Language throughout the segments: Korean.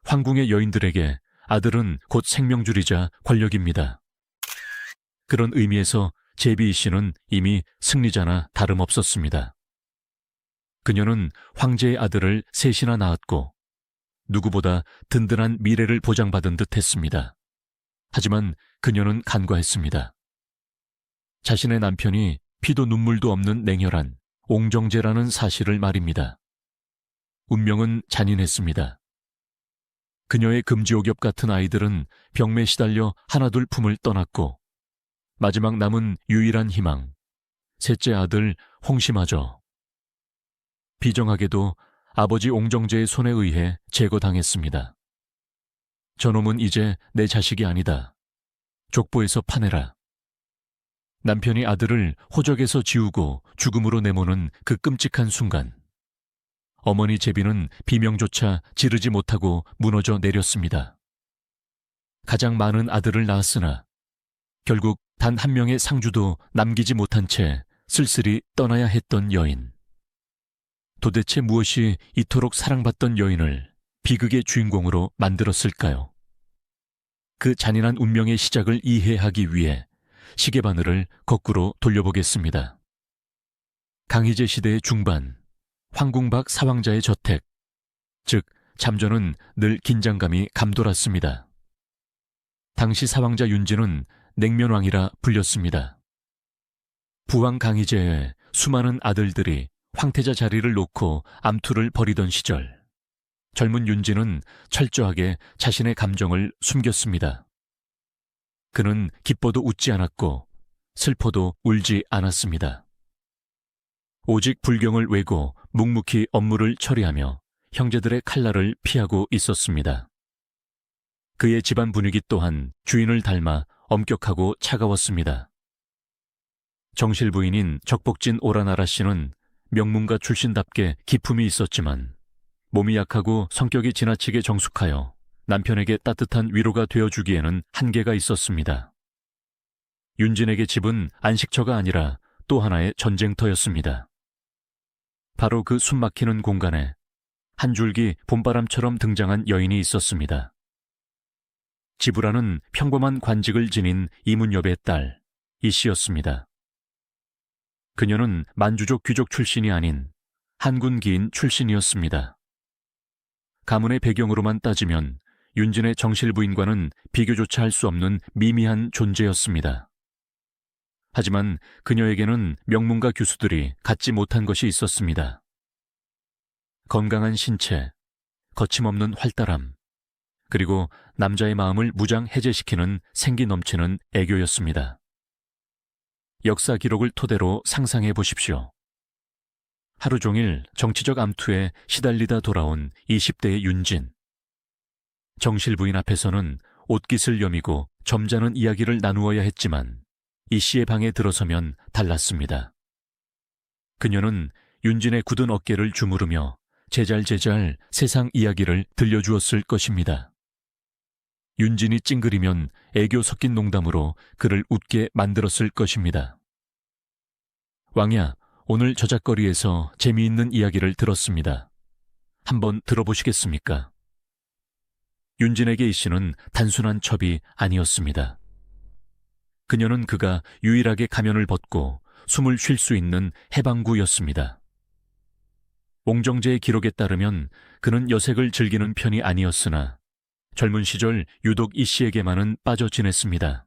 황궁의 여인들에게 아들은 곧 생명줄이자 권력입니다. 그런 의미에서 제비 이씨는 이미 승리자나 다름없었습니다. 그녀는 황제의 아들을 셋이나 낳았고 누구보다 든든한 미래를 보장받은 듯 했습니다. 하지만 그녀는 간과했습니다. 자신의 남편이 피도 눈물도 없는 냉혈한 옹정제라는 사실을 말입니다. 운명은 잔인했습니다. 그녀의 금지옥엽 같은 아이들은 병매에 시달려 하나둘 품을 떠났고 마지막 남은 유일한 희망, 셋째 아들 홍시마저 비정하게도 아버지 옹정제의 손에 의해 제거당했습니다. 저놈은 이제 내 자식이 아니다. 족보에서 파내라. 남편이 아들을 호적에서 지우고 죽음으로 내모는 그 끔찍한 순간, 어머니 제비는 비명조차 지르지 못하고 무너져 내렸습니다. 가장 많은 아들을 낳았으나 결국 단 한 명의 상주도 남기지 못한 채 쓸쓸히 떠나야 했던 여인. 도대체 무엇이 이토록 사랑받던 여인을 비극의 주인공으로 만들었을까요? 그 잔인한 운명의 시작을 이해하기 위해 시계바늘을 거꾸로 돌려보겠습니다. 강희제 시대의 중반, 황궁 밖 사왕자의 저택, 즉 잠전은 늘 긴장감이 감돌았습니다. 당시 사왕자 윤지는 냉면왕이라 불렸습니다. 부왕 강희제의 수많은 아들들이 황태자 자리를 놓고 암투를 벌이던 시절, 젊은 윤지는 철저하게 자신의 감정을 숨겼습니다. 그는 기뻐도 웃지 않았고 슬퍼도 울지 않았습니다. 오직 불경을 외고 묵묵히 업무를 처리하며 형제들의 칼날을 피하고 있었습니다. 그의 집안 분위기 또한 주인을 닮아 엄격하고 차가웠습니다. 정실 부인인 적복진 오라나라 씨는 명문가 출신답게 기품이 있었지만 몸이 약하고 성격이 지나치게 정숙하여 남편에게 따뜻한 위로가 되어주기에는 한계가 있었습니다. 윤진에게 집은 안식처가 아니라 또 하나의 전쟁터였습니다. 바로 그 숨막히는 공간에 한 줄기 봄바람처럼 등장한 여인이 있었습니다. 지부라는 평범한 관직을 지닌 이문엽의 딸, 이씨였습니다. 그녀는 만주족 귀족 출신이 아닌 한군기인 출신이었습니다. 가문의 배경으로만 따지면 윤진의 정실 부인과는 비교조차 할 수 없는 미미한 존재였습니다. 하지만 그녀에게는 명문가 교수들이 갖지 못한 것이 있었습니다. 건강한 신체, 거침없는 활달함, 그리고 남자의 마음을 무장해제시키는 생기 넘치는 애교였습니다. 역사 기록을 토대로 상상해 보십시오. 하루 종일 정치적 암투에 시달리다 돌아온 20대의 윤진. 정실 부인 앞에서는 옷깃을 여미고 점잖은 이야기를 나누어야 했지만 이 씨의 방에 들어서면 달랐습니다. 그녀는 윤진의 굳은 어깨를 주무르며 제잘제잘 세상 이야기를 들려주었을 것입니다. 윤진이 찡그리면 애교 섞인 농담으로 그를 웃게 만들었을 것입니다. 왕야, 오늘 저작거리에서 재미있는 이야기를 들었습니다. 한번 들어보시겠습니까? 윤진에게 이 씨는 단순한 첩이 아니었습니다. 그녀는 그가 유일하게 가면을 벗고 숨을 쉴 수 있는 해방구였습니다. 옹정제의 기록에 따르면 그는 여색을 즐기는 편이 아니었으나 젊은 시절 유독 이 씨에게만은 빠져 지냈습니다.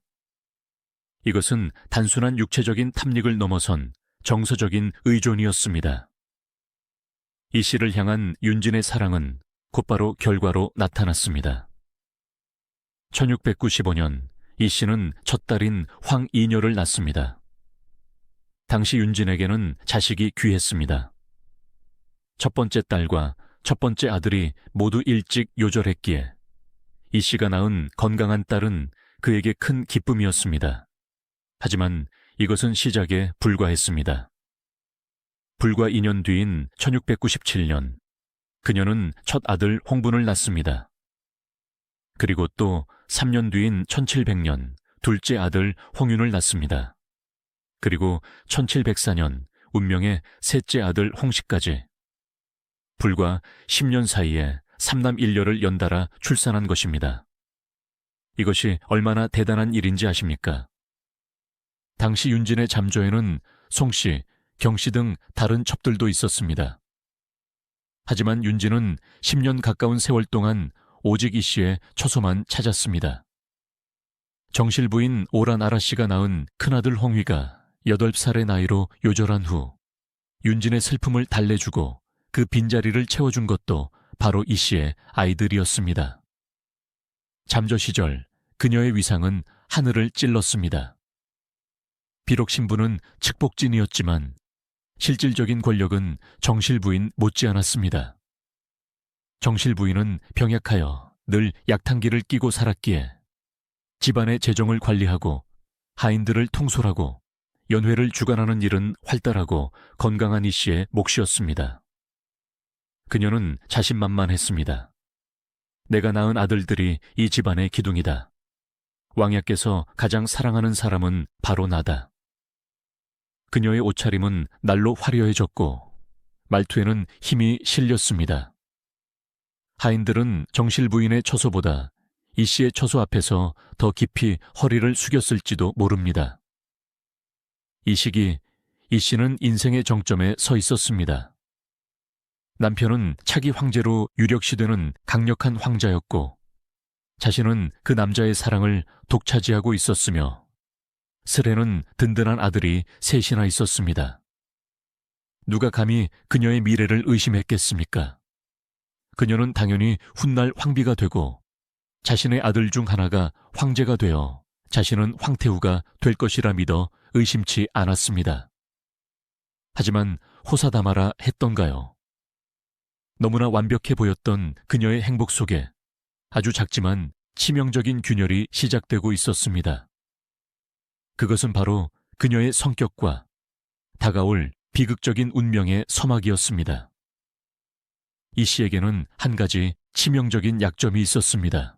이것은 단순한 육체적인 탐닉을 넘어선 정서적인 의존이었습니다. 이 씨를 향한 윤진의 사랑은 곧바로 결과로 나타났습니다. 1695년 이 씨는 첫 딸인 황이녀를 낳습니다. 당시 윤진에게는 자식이 귀했습니다. 첫 번째 딸과 첫 번째 아들이 모두 일찍 요절했기에 이 씨가 낳은 건강한 딸은 그에게 큰 기쁨이었습니다. 하지만 이것은 시작에 불과했습니다. 불과 2년 뒤인 1697년, 그녀는 첫 아들 홍분을 낳습니다. 그리고 또 3년 뒤인 1700년, 둘째 아들 홍윤을 낳습니다. 그리고 1704년, 운명의 셋째 아들 홍씨까지. 불과 10년 사이에 3남 1녀를 연달아 출산한 것입니다. 이것이 얼마나 대단한 일인지 아십니까? 당시 윤진의 잠조에는 송씨, 경씨 등 다른 첩들도 있었습니다. 하지만 윤진은 10년 가까운 세월 동안 오직 이 씨의 처소만 찾았습니다. 정실 부인 오란아라 씨가 낳은 큰아들 홍위가 8살의 나이로 요절한 후 윤진의 슬픔을 달래주고 그 빈자리를 채워준 것도 바로 이 씨의 아이들이었습니다. 잠조 시절 그녀의 위상은 하늘을 찔렀습니다. 비록 신부는 측복진이었지만 실질적인 권력은 정실 부인 못지않았습니다. 정실 부인은 병약하여 늘 약탕기를 끼고 살았기에 집안의 재정을 관리하고 하인들을 통솔하고 연회를 주관하는 일은 활달하고 건강한 이 씨의 몫이었습니다. 그녀는 자신만만했습니다. 내가 낳은 아들들이 이 집안의 기둥이다. 왕야께서 가장 사랑하는 사람은 바로 나다. 그녀의 옷차림은 날로 화려해졌고 말투에는 힘이 실렸습니다. 하인들은 정실 부인의 처소보다 이 씨의 처소 앞에서 더 깊이 허리를 숙였을지도 모릅니다. 이 시기 이 씨는 인생의 정점에 서 있었습니다. 남편은 차기 황제로 유력시되는 강력한 황자였고 자신은 그 남자의 사랑을 독차지하고 있었으며 슬에는 든든한 아들이 셋이나 있었습니다. 누가 감히 그녀의 미래를 의심했겠습니까? 그녀는 당연히 훗날 황비가 되고 자신의 아들 중 하나가 황제가 되어 자신은 황태후가 될 것이라 믿어 의심치 않았습니다. 하지만 호사다마라 했던가요? 너무나 완벽해 보였던 그녀의 행복 속에 아주 작지만 치명적인 균열이 시작되고 있었습니다. 그것은 바로 그녀의 성격과 다가올 비극적인 운명의 서막이었습니다. 이 씨에게는 한 가지 치명적인 약점이 있었습니다.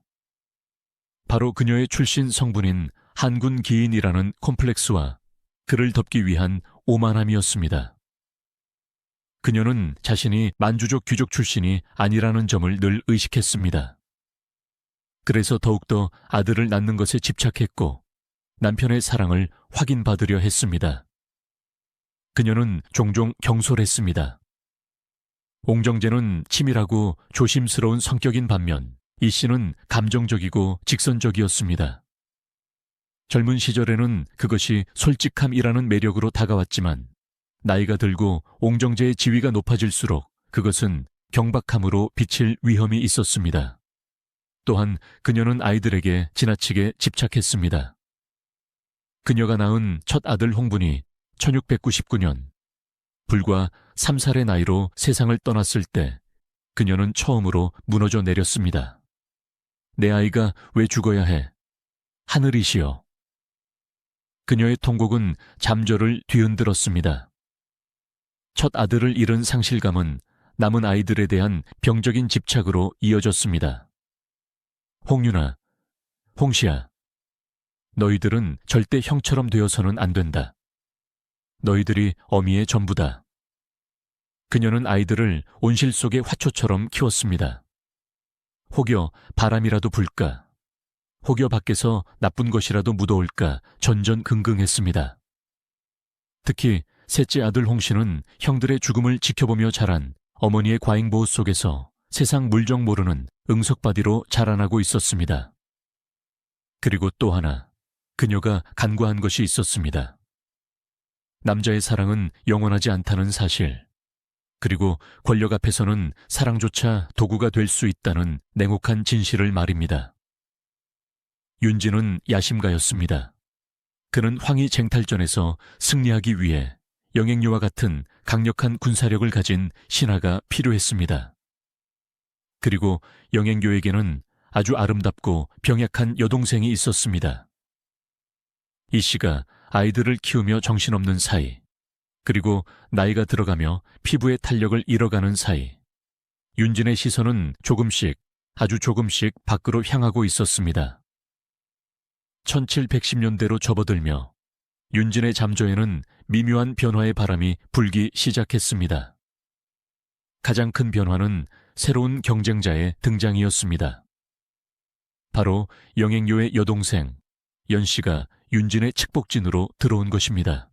바로 그녀의 출신 성분인 한군 기인이라는 콤플렉스와 그를 덮기 위한 오만함이었습니다. 그녀는 자신이 만주족 귀족 출신이 아니라는 점을 늘 의식했습니다. 그래서 더욱더 아들을 낳는 것에 집착했고 남편의 사랑을 확인받으려 했습니다. 그녀는 종종 경솔했습니다. 옹정제는 치밀하고 조심스러운 성격인 반면 이 씨는 감정적이고 직선적이었습니다. 젊은 시절에는 그것이 솔직함이라는 매력으로 다가왔지만 나이가 들고 옹정제의 지위가 높아질수록 그것은 경박함으로 비칠 위험이 있었습니다. 또한 그녀는 아이들에게 지나치게 집착했습니다. 그녀가 낳은 첫 아들 홍분이 1699년 불과 3살의 나이로 세상을 떠났을 때 그녀는 처음으로 무너져 내렸습니다. 내 아이가 왜 죽어야 해? 하늘이시여. 그녀의 통곡은 잠조를 뒤흔들었습니다. 첫 아들을 잃은 상실감은 남은 아이들에 대한 병적인 집착으로 이어졌습니다. 홍윤아, 홍시야, 너희들은 절대 형처럼 되어서는 안 된다. 너희들이 어미의 전부다. 그녀는 아이들을 온실 속의 화초처럼 키웠습니다. 혹여 바람이라도 불까? 혹여 밖에서 나쁜 것이라도 묻어올까 전전긍긍했습니다. 특히 셋째 아들 홍씨는 형들의 죽음을 지켜보며 자란 어머니의 과잉보호 속에서 세상 물정 모르는 응석바디로 자라나고 있었습니다. 그리고 또 하나, 그녀가 간과한 것이 있었습니다. 남자의 사랑은 영원하지 않다는 사실, 그리고 권력 앞에서는 사랑조차 도구가 될 수 있다는 냉혹한 진실을 말입니다. 윤진은 야심가였습니다. 그는 황희 쟁탈전에서 승리하기 위해 영행류와 같은 강력한 군사력을 가진 신하가 필요했습니다. 그리고 영행교에게는 아주 아름답고 병약한 여동생이 있었습니다. 이 씨가 아이들을 키우며 정신없는 사이, 그리고 나이가 들어가며 피부의 탄력을 잃어가는 사이, 윤진의 시선은 조금씩, 아주 조금씩 밖으로 향하고 있었습니다. 1710년대로 접어들며 윤진의 잠조에는 미묘한 변화의 바람이 불기 시작했습니다. 가장 큰 변화는 새로운 경쟁자의 등장이었습니다. 바로 영행요의 여동생 연 씨가 윤진의 측복진으로 들어온 것입니다.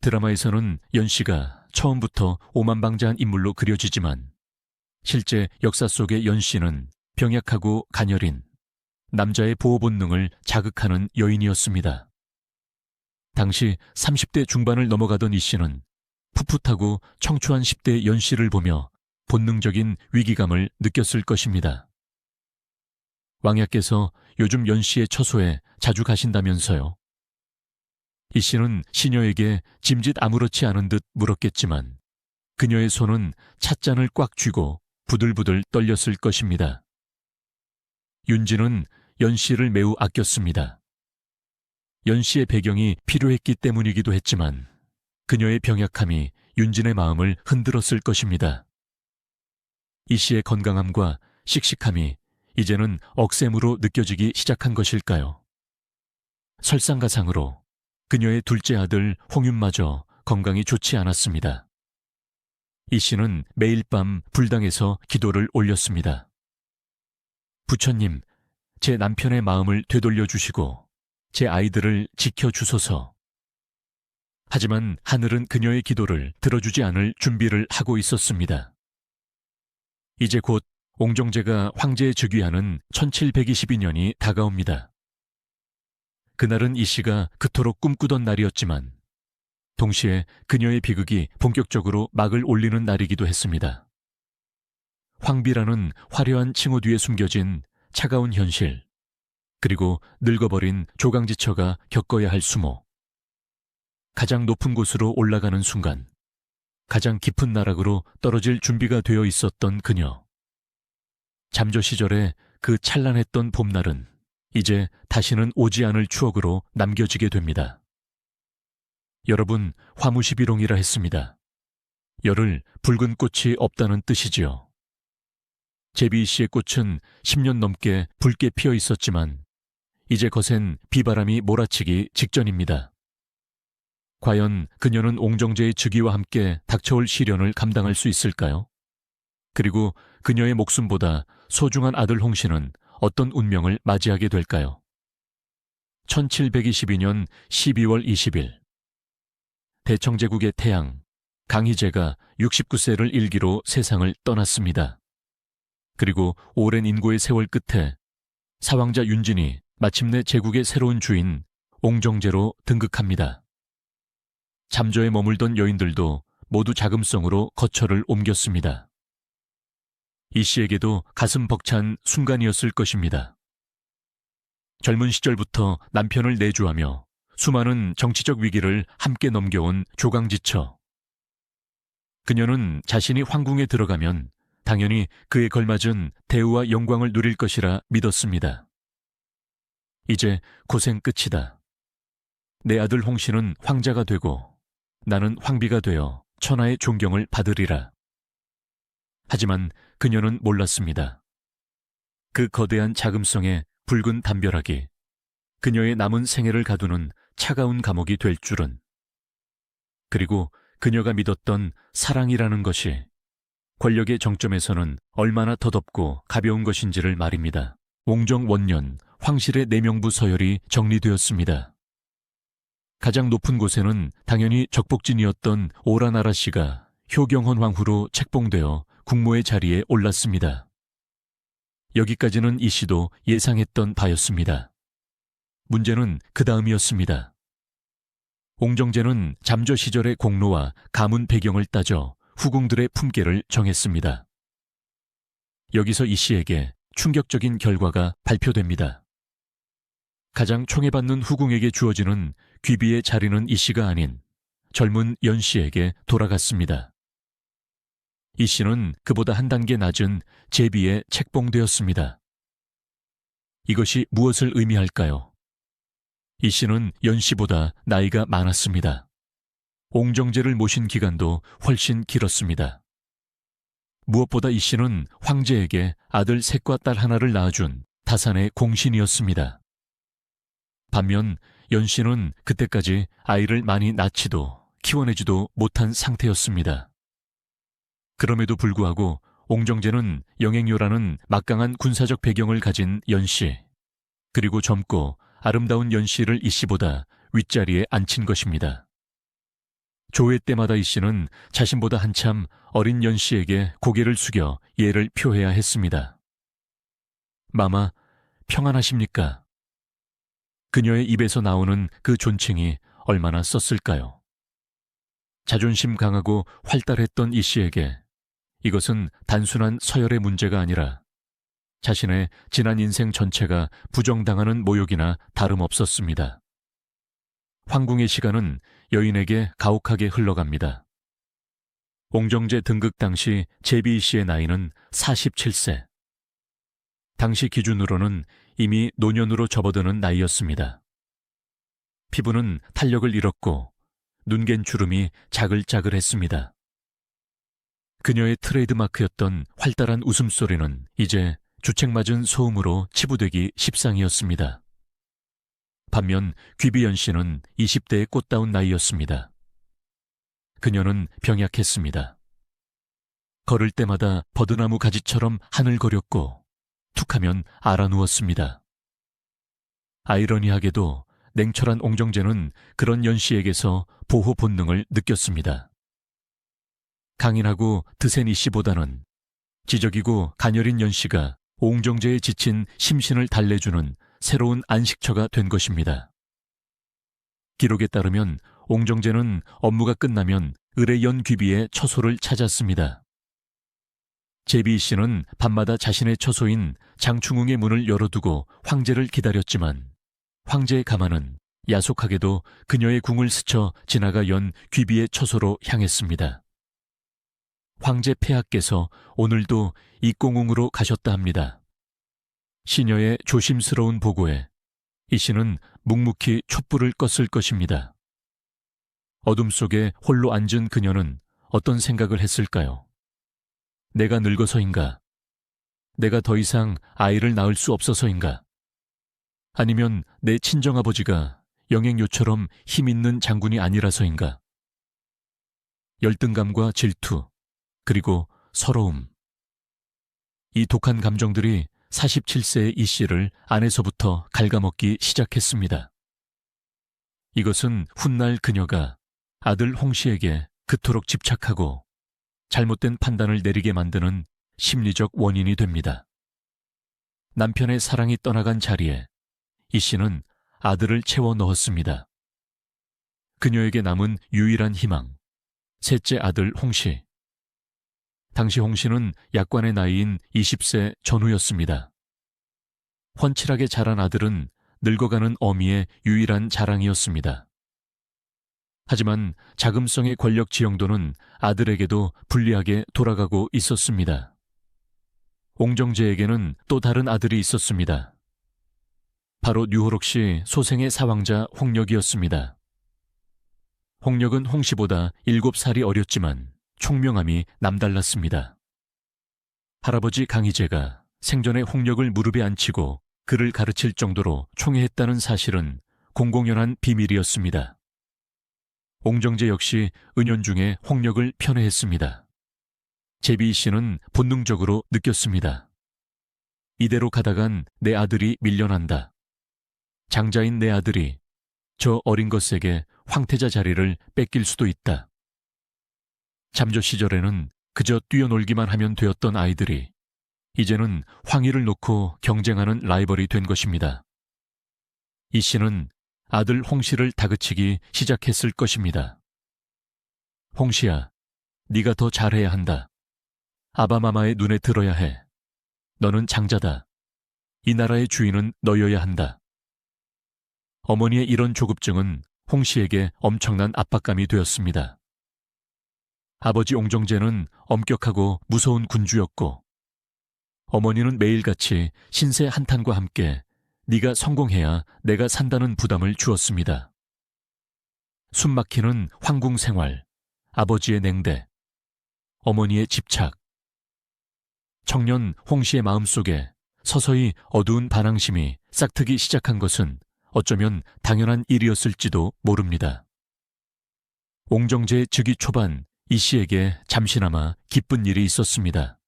드라마에서는 연 씨가 처음부터 오만방자한 인물로 그려지지만 실제 역사 속의 연 씨는 병약하고 가녀린 남자의 보호 본능을 자극하는 여인이었습니다. 당시 30대 중반을 넘어가던 이 씨는 풋풋하고 청초한 10대 연 씨를 보며 본능적인 위기감을 느꼈을 것입니다. 왕야께서 요즘 연 씨의 처소에 자주 가신다면서요. 이 씨는 시녀에게 짐짓 아무렇지 않은 듯 물었겠지만 그녀의 손은 찻잔을 꽉 쥐고 부들부들 떨렸을 것입니다. 윤진은 연 씨를 매우 아꼈습니다. 연 씨의 배경이 필요했기 때문이기도 했지만 그녀의 병약함이 윤진의 마음을 흔들었을 것입니다. 이 씨의 건강함과 씩씩함이 이제는 억셈으로 느껴지기 시작한 것일까요? 설상가상으로 그녀의 둘째 아들 홍윤마저 건강이 좋지 않았습니다. 이 씨는 매일 밤 불당에서 기도를 올렸습니다. 부처님, 제 남편의 마음을 되돌려 주시고 제 아이들을 지켜주소서. 하지만 하늘은 그녀의 기도를 들어주지 않을 준비를 하고 있었습니다. 이제 곧 옹정제가 황제에 즉위하는 1722년이 다가옵니다. 그날은 이 씨가 그토록 꿈꾸던 날이었지만 동시에 그녀의 비극이 본격적으로 막을 올리는 날이기도 했습니다. 황비라는 화려한 칭호 뒤에 숨겨진 차가운 현실, 그리고 늙어버린 조강지처가 겪어야 할 수모. 가장 높은 곳으로 올라가는 순간 가장 깊은 나락으로 떨어질 준비가 되어 있었던 그녀. 잠조 시절에 그 찬란했던 봄날은 이제 다시는 오지 않을 추억으로 남겨지게 됩니다. 여러분, 화무시비롱이라 했습니다. 열흘 붉은 꽃이 없다는 뜻이지요. 제비 씨의 꽃은 10년 넘게 붉게 피어 있었지만 이제 거센 비바람이 몰아치기 직전입니다. 과연 그녀는 옹정제의 즉위와 함께 닥쳐올 시련을 감당할 수 있을까요? 그리고 그녀의 목숨보다 소중한 아들 홍씨는 어떤 운명을 맞이하게 될까요? 1722년 12월 20일 대청제국의 태양 강희제가 69세를 일기로 세상을 떠났습니다. 그리고 오랜 인고의 세월 끝에 사왕자 윤진이 마침내 제국의 새로운 주인 옹정제로 등극합니다. 잠저에 머물던 여인들도 모두 자금성으로 거처를 옮겼습니다. 이 씨에게도 가슴 벅찬 순간이었을 것입니다. 젊은 시절부터 남편을 내주하며 수많은 정치적 위기를 함께 넘겨온 조강지처. 그녀는 자신이 황궁에 들어가면 당연히 그에 걸맞은 대우와 영광을 누릴 것이라 믿었습니다. 이제 고생 끝이다. 내 아들 홍씨는 황자가 되고 나는 황비가 되어 천하의 존경을 받으리라. 하지만 그녀는 몰랐습니다. 그 거대한 자금성의 붉은 담벼락이 그녀의 남은 생애를 가두는 차가운 감옥이 될 줄은. 그리고 그녀가 믿었던 사랑이라는 것이 권력의 정점에서는 얼마나 더덥고 가벼운 것인지를 말입니다. 옹정 원년 황실의 내명부 서열이 정리되었습니다. 가장 높은 곳에는 당연히 적복진이었던 오라나라 씨가 효경헌 황후로 책봉되어 국모의 자리에 올랐습니다. 여기까지는 이 씨도 예상했던 바였습니다. 문제는 그 다음이었습니다. 옹정제는 잠저 시절의 공로와 가문 배경을 따져 후궁들의 품계를 정했습니다. 여기서 이 씨에게 충격적인 결과가 발표됩니다. 가장 총애받는 후궁에게 주어지는 귀비의 자리는 이 씨가 아닌 젊은 연 씨에게 돌아갔습니다. 이 씨는 그보다 한 단계 낮은 제비에 책봉되었습니다. 이것이 무엇을 의미할까요? 이 씨는 연 씨보다 나이가 많았습니다. 옹정제를 모신 기간도 훨씬 길었습니다. 무엇보다 이 씨는 황제에게 아들 셋과 딸 하나를 낳아준 다산의 공신이었습니다. 반면 연 씨는 그때까지 아이를 많이 낳지도 키워내지도 못한 상태였습니다. 그럼에도 불구하고 옹정제는 영행요라는 막강한 군사적 배경을 가진 연씨, 그리고 젊고 아름다운 연씨를 이씨보다 윗자리에 앉힌 것입니다. 조회 때마다 이씨는 자신보다 한참 어린 연씨에게 고개를 숙여 예를 표해야 했습니다. 마마, 평안하십니까? 그녀의 입에서 나오는 그 존칭이 얼마나 썼을까요? 자존심 강하고 활달했던 이씨에게 이것은 단순한 서열의 문제가 아니라 자신의 지난 인생 전체가 부정당하는 모욕이나 다름없었습니다. 황궁의 시간은 여인에게 가혹하게 흘러갑니다. 옹정제 등극 당시 제비 씨의 나이는 47세. 당시 기준으로는 이미 노년으로 접어드는 나이였습니다. 피부는 탄력을 잃었고 눈갠 주름이 자글자글했습니다. 그녀의 트레이드마크였던 활달한 웃음소리는 이제 주책맞은 소음으로 치부되기 십상이었습니다. 반면 귀비연 씨는 20대의 꽃다운 나이였습니다. 그녀는 병약했습니다. 걸을 때마다 버드나무 가지처럼 하늘거렸고 툭하면 알아누웠습니다. 아이러니하게도 냉철한 옹정제는 그런 연 씨에게서 보호 본능을 느꼈습니다. 강인하고 드센 이 씨보다는 지적이고 가녀린 연 씨가 옹정제에 지친 심신을 달래주는 새로운 안식처가 된 것입니다. 기록에 따르면 옹정제는 업무가 끝나면 을의 연 귀비의 처소를 찾았습니다. 제비 씨는 밤마다 자신의 처소인 장충웅의 문을 열어두고 황제를 기다렸지만 황제의 가마는 야속하게도 그녀의 궁을 스쳐 지나가 연 귀비의 처소로 향했습니다. 황제 폐하께서 오늘도 익공웅으로 가셨다 합니다. 시녀의 조심스러운 보고에 이 씨는 묵묵히 촛불을 껐을 것입니다. 어둠 속에 홀로 앉은 그녀는 어떤 생각을 했을까요? 내가 늙어서인가? 내가 더 이상 아이를 낳을 수 없어서인가? 아니면 내 친정아버지가 영행요처럼 힘있는 장군이 아니라서인가? 열등감과 질투, 그리고 서러움. 이 독한 감정들이 47세의 이 씨를 안에서부터 갉아먹기 시작했습니다. 이것은 훗날 그녀가 아들 홍 씨에게 그토록 집착하고 잘못된 판단을 내리게 만드는 심리적 원인이 됩니다. 남편의 사랑이 떠나간 자리에 이 씨는 아들을 채워 넣었습니다. 그녀에게 남은 유일한 희망, 셋째 아들 홍 씨. 당시 홍 씨는 약관의 나이인 20세 전후였습니다. 훤칠하게 자란 아들은 늙어가는 어미의 유일한 자랑이었습니다. 하지만 자금성의 권력 지형도는 아들에게도 불리하게 돌아가고 있었습니다. 옹정제에게는 또 다른 아들이 있었습니다. 바로 뉴호록시 소생의 사왕자 홍력이었습니다. 홍력은 홍 씨보다 7살이 어렸지만 총명함이 남달랐습니다. 할아버지 강희제가 생전에 홍력을 무릎에 앉히고 그를 가르칠 정도로 총애했다는 사실은 공공연한 비밀이었습니다. 옹정제 역시 은연중에 홍력을 편애했습니다. 제비 씨는 본능적으로 느꼈습니다. 이대로 가다간 내 아들이 밀려난다. 장자인 내 아들이 저 어린 것에게 황태자 자리를 뺏길 수도 있다. 잠조 시절에는 그저 뛰어놀기만 하면 되었던 아이들이 이제는 황위를 놓고 경쟁하는 라이벌이 된 것입니다. 이 씨는 아들 홍 씨를 다그치기 시작했을 것입니다. 홍 씨야, 네가 더 잘해야 한다. 아바마마의 눈에 들어야 해. 너는 장자다. 이 나라의 주인은 너여야 한다. 어머니의 이런 조급증은 홍 씨에게 엄청난 압박감이 되었습니다. 아버지 옹정제는 엄격하고 무서운 군주였고 어머니는 매일같이 신세 한탄과 함께 네가 성공해야 내가 산다는 부담을 주었습니다. 숨막히는 황궁 생활, 아버지의 냉대, 어머니의 집착. 청년 홍 씨의 마음속에 서서히 어두운 반항심이 싹트기 시작한 것은 어쩌면 당연한 일이었을지도 모릅니다. 옹정제의 즉위 초반 이 씨에게 잠시나마 기쁜 일이 있었습니다.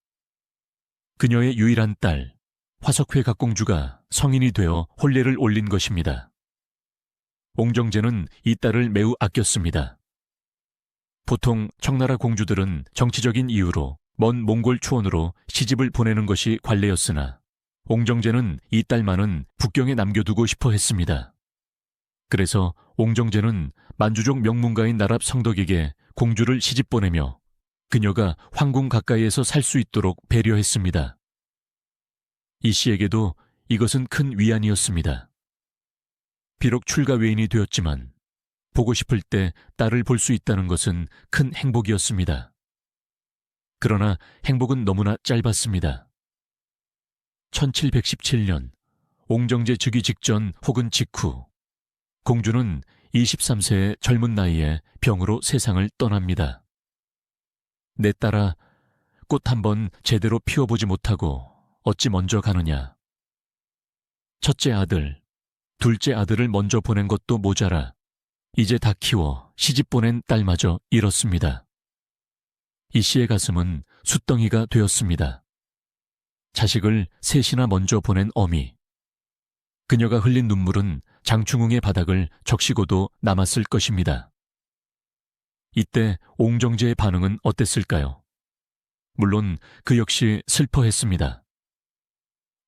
그녀의 유일한 딸 화석회 각공주가 성인이 되어 혼례를 올린 것입니다. 옹정제는 이 딸을 매우 아꼈습니다. 보통 청나라 공주들은 정치적인 이유로 먼 몽골 초원으로 시집을 보내는 것이 관례였으나 옹정제는 이 딸만은 북경에 남겨두고 싶어 했습니다. 그래서 옹정제는 만주족 명문가인 나랍 성덕에게 공주를 시집 보내며 그녀가 황궁 가까이에서 살 수 있도록 배려했습니다. 이 씨에게도 이것은 큰 위안이었습니다. 비록 출가 외인이 되었지만 보고 싶을 때 딸을 볼 수 있다는 것은 큰 행복이었습니다. 그러나 행복은 너무나 짧았습니다. 1717년 옹정제 즉위 직전 혹은 직후 공주는 23세의 젊은 나이에 병으로 세상을 떠납니다. 내 딸아, 꽃 한번 제대로 피워보지 못하고 어찌 먼저 가느냐. 첫째 아들, 둘째 아들을 먼저 보낸 것도 모자라 이제 다 키워 시집 보낸 딸마저 잃었습니다. 이 씨의 가슴은 숫덩이가 되었습니다. 자식을 셋이나 먼저 보낸 어미. 그녀가 흘린 눈물은 장충웅의 바닥을 적시고도 남았을 것입니다. 이때 옹정제의 반응은 어땠을까요? 물론 그 역시 슬퍼했습니다.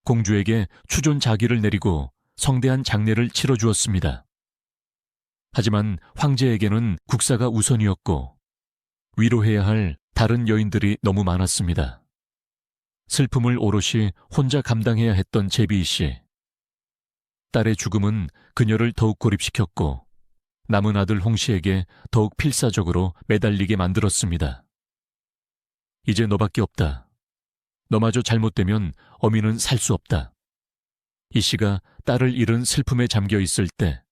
공주에게 추존자기를 내리고 성대한 장례를 치러주었습니다. 하지만 황제에게는 국사가 우선이었고 위로해야 할 다른 여인들이 너무 많았습니다. 슬픔을 오롯이 혼자 감당해야 했던 제비이 씨. 딸의 죽음은 그녀를 더욱 고립시켰고 남은 아들 홍씨에게 더욱 필사적으로 매달리게 만들었습니다. 이제 너밖에 없다. 너마저 잘못되면 어미는 살 수 없다. 이 씨가 딸을 잃은 슬픔에 잠겨 있을 때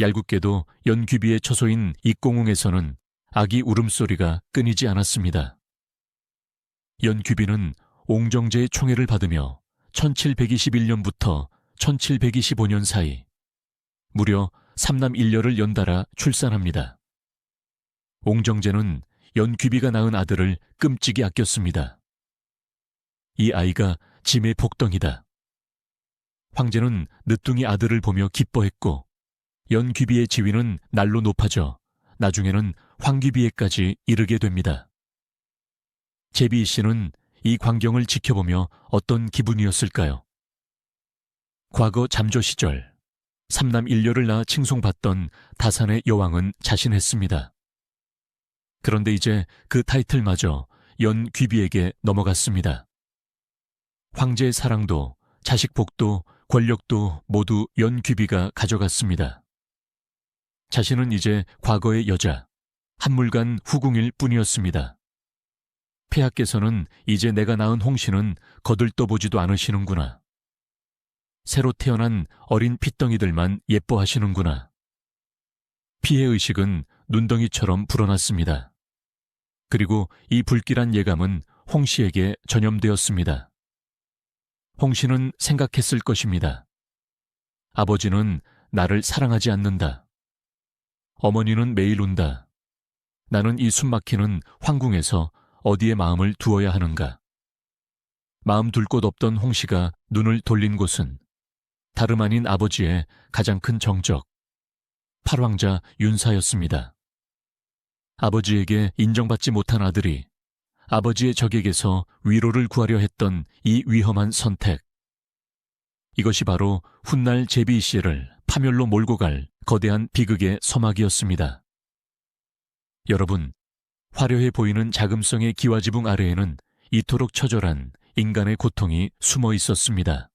얄궂게도 연귀비의 처소인 익공웅에서는 아기 울음소리가 끊이지 않았습니다. 연귀비는 옹정제의 총애를 받으며 1721년부터 1725년 사이 무려 3남 1녀를 연달아 출산합니다. 옹정제는 연귀비가 낳은 아들을 끔찍이 아꼈습니다. 이 아이가 짐의 복덩이다. 황제는 늦둥이 아들을 보며 기뻐했고 연귀비의 지위는 날로 높아져 나중에는 황귀비에까지 이르게 됩니다. 제비이 씨는 이 광경을 지켜보며 어떤 기분이었을까요? 과거 잠조 시절 3남 1녀를 낳아 칭송받던 다산의 여왕은 자신했습니다. 그런데 이제 그 타이틀마저 연귀비에게 넘어갔습니다. 황제의 사랑도 자식 복도 권력도 모두 연귀비가 가져갔습니다. 자신은 이제 과거의 여자, 한물간 후궁일 뿐이었습니다. 폐하께서는 이제 내가 낳은 홍씨는 거들떠보지도 않으시는구나. 새로 태어난 어린 핏덩이들만 예뻐하시는구나. 피해의식은 눈덩이처럼 불어났습니다. 그리고 이 불길한 예감은 홍씨에게 전염되었습니다. 홍씨는 생각했을 것입니다. 아버지는 나를 사랑하지 않는다. 어머니는 매일 운다. 나는 이 숨막히는 황궁에서 어디에 마음을 두어야 하는가. 마음 둘 곳 없던 홍씨가 눈을 돌린 곳은 다름 아닌 아버지의 가장 큰 정적, 팔왕자 윤사였습니다. 아버지에게 인정받지 못한 아들이 아버지의 적에게서 위로를 구하려 했던 이 위험한 선택. 이것이 바로 훗날 제비이 씨를 파멸로 몰고 갈 거대한 비극의 서막이었습니다. 여러분, 화려해 보이는 자금성의 기와지붕 아래에는 이토록 처절한 인간의 고통이 숨어 있었습니다.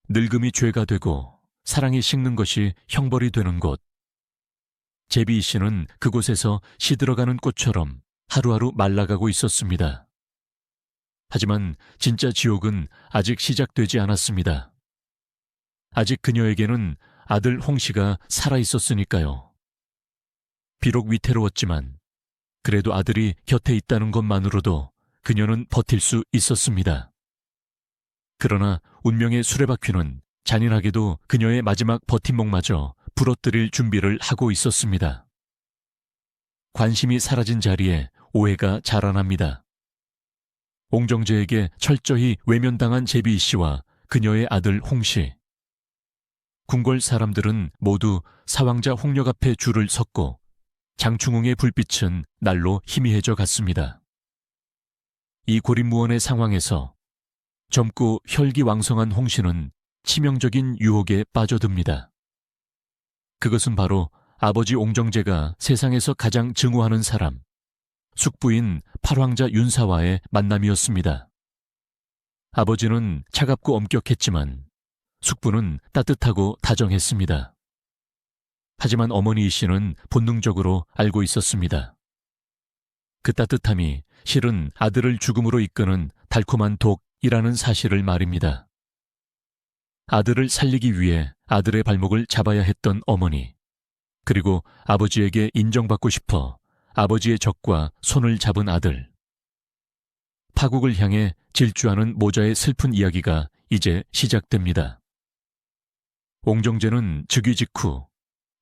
늙음이 죄가 되고 사랑이 식는 것이 형벌이 되는 곳. 제비이 씨는 그곳에서 시들어가는 꽃처럼 하루하루 말라가고 있었습니다. 하지만 진짜 지옥은 아직 시작되지 않았습니다. 아직 그녀에게는 아들 홍씨가 살아있었으니까요. 비록 위태로웠지만 그래도 아들이 곁에 있다는 것만으로도 그녀는 버틸 수 있었습니다. 그러나 운명의 수레바퀴는 잔인하게도 그녀의 마지막 버팀목마저 부러뜨릴 준비를 하고 있었습니다. 관심이 사라진 자리에 오해가 자라납니다. 옹정제에게 철저히 외면당한 제비 씨와 그녀의 아들 홍씨. 궁궐 사람들은 모두 사왕자 홍역 앞에 줄을 섰고 장충웅의 불빛은 날로 희미해져 갔습니다. 이 고립무원의 상황에서 젊고 혈기왕성한 홍씨는 치명적인 유혹에 빠져듭니다. 그것은 바로 아버지 옹정제가 세상에서 가장 증오하는 사람, 숙부인 팔황자 윤사와의 만남이었습니다. 아버지는 차갑고 엄격했지만 숙부는 따뜻하고 다정했습니다. 하지만 어머니 이 씨는 본능적으로 알고 있었습니다. 그 따뜻함이 실은 아들을 죽음으로 이끄는 달콤한 독이라는 사실을 말입니다. 아들을 살리기 위해 아들의 발목을 잡아야 했던 어머니, 그리고 아버지에게 인정받고 싶어 아버지의 적과 손을 잡은 아들. 파국을 향해 질주하는 모자의 슬픈 이야기가 이제 시작됩니다. 옹정제는 즉위 직후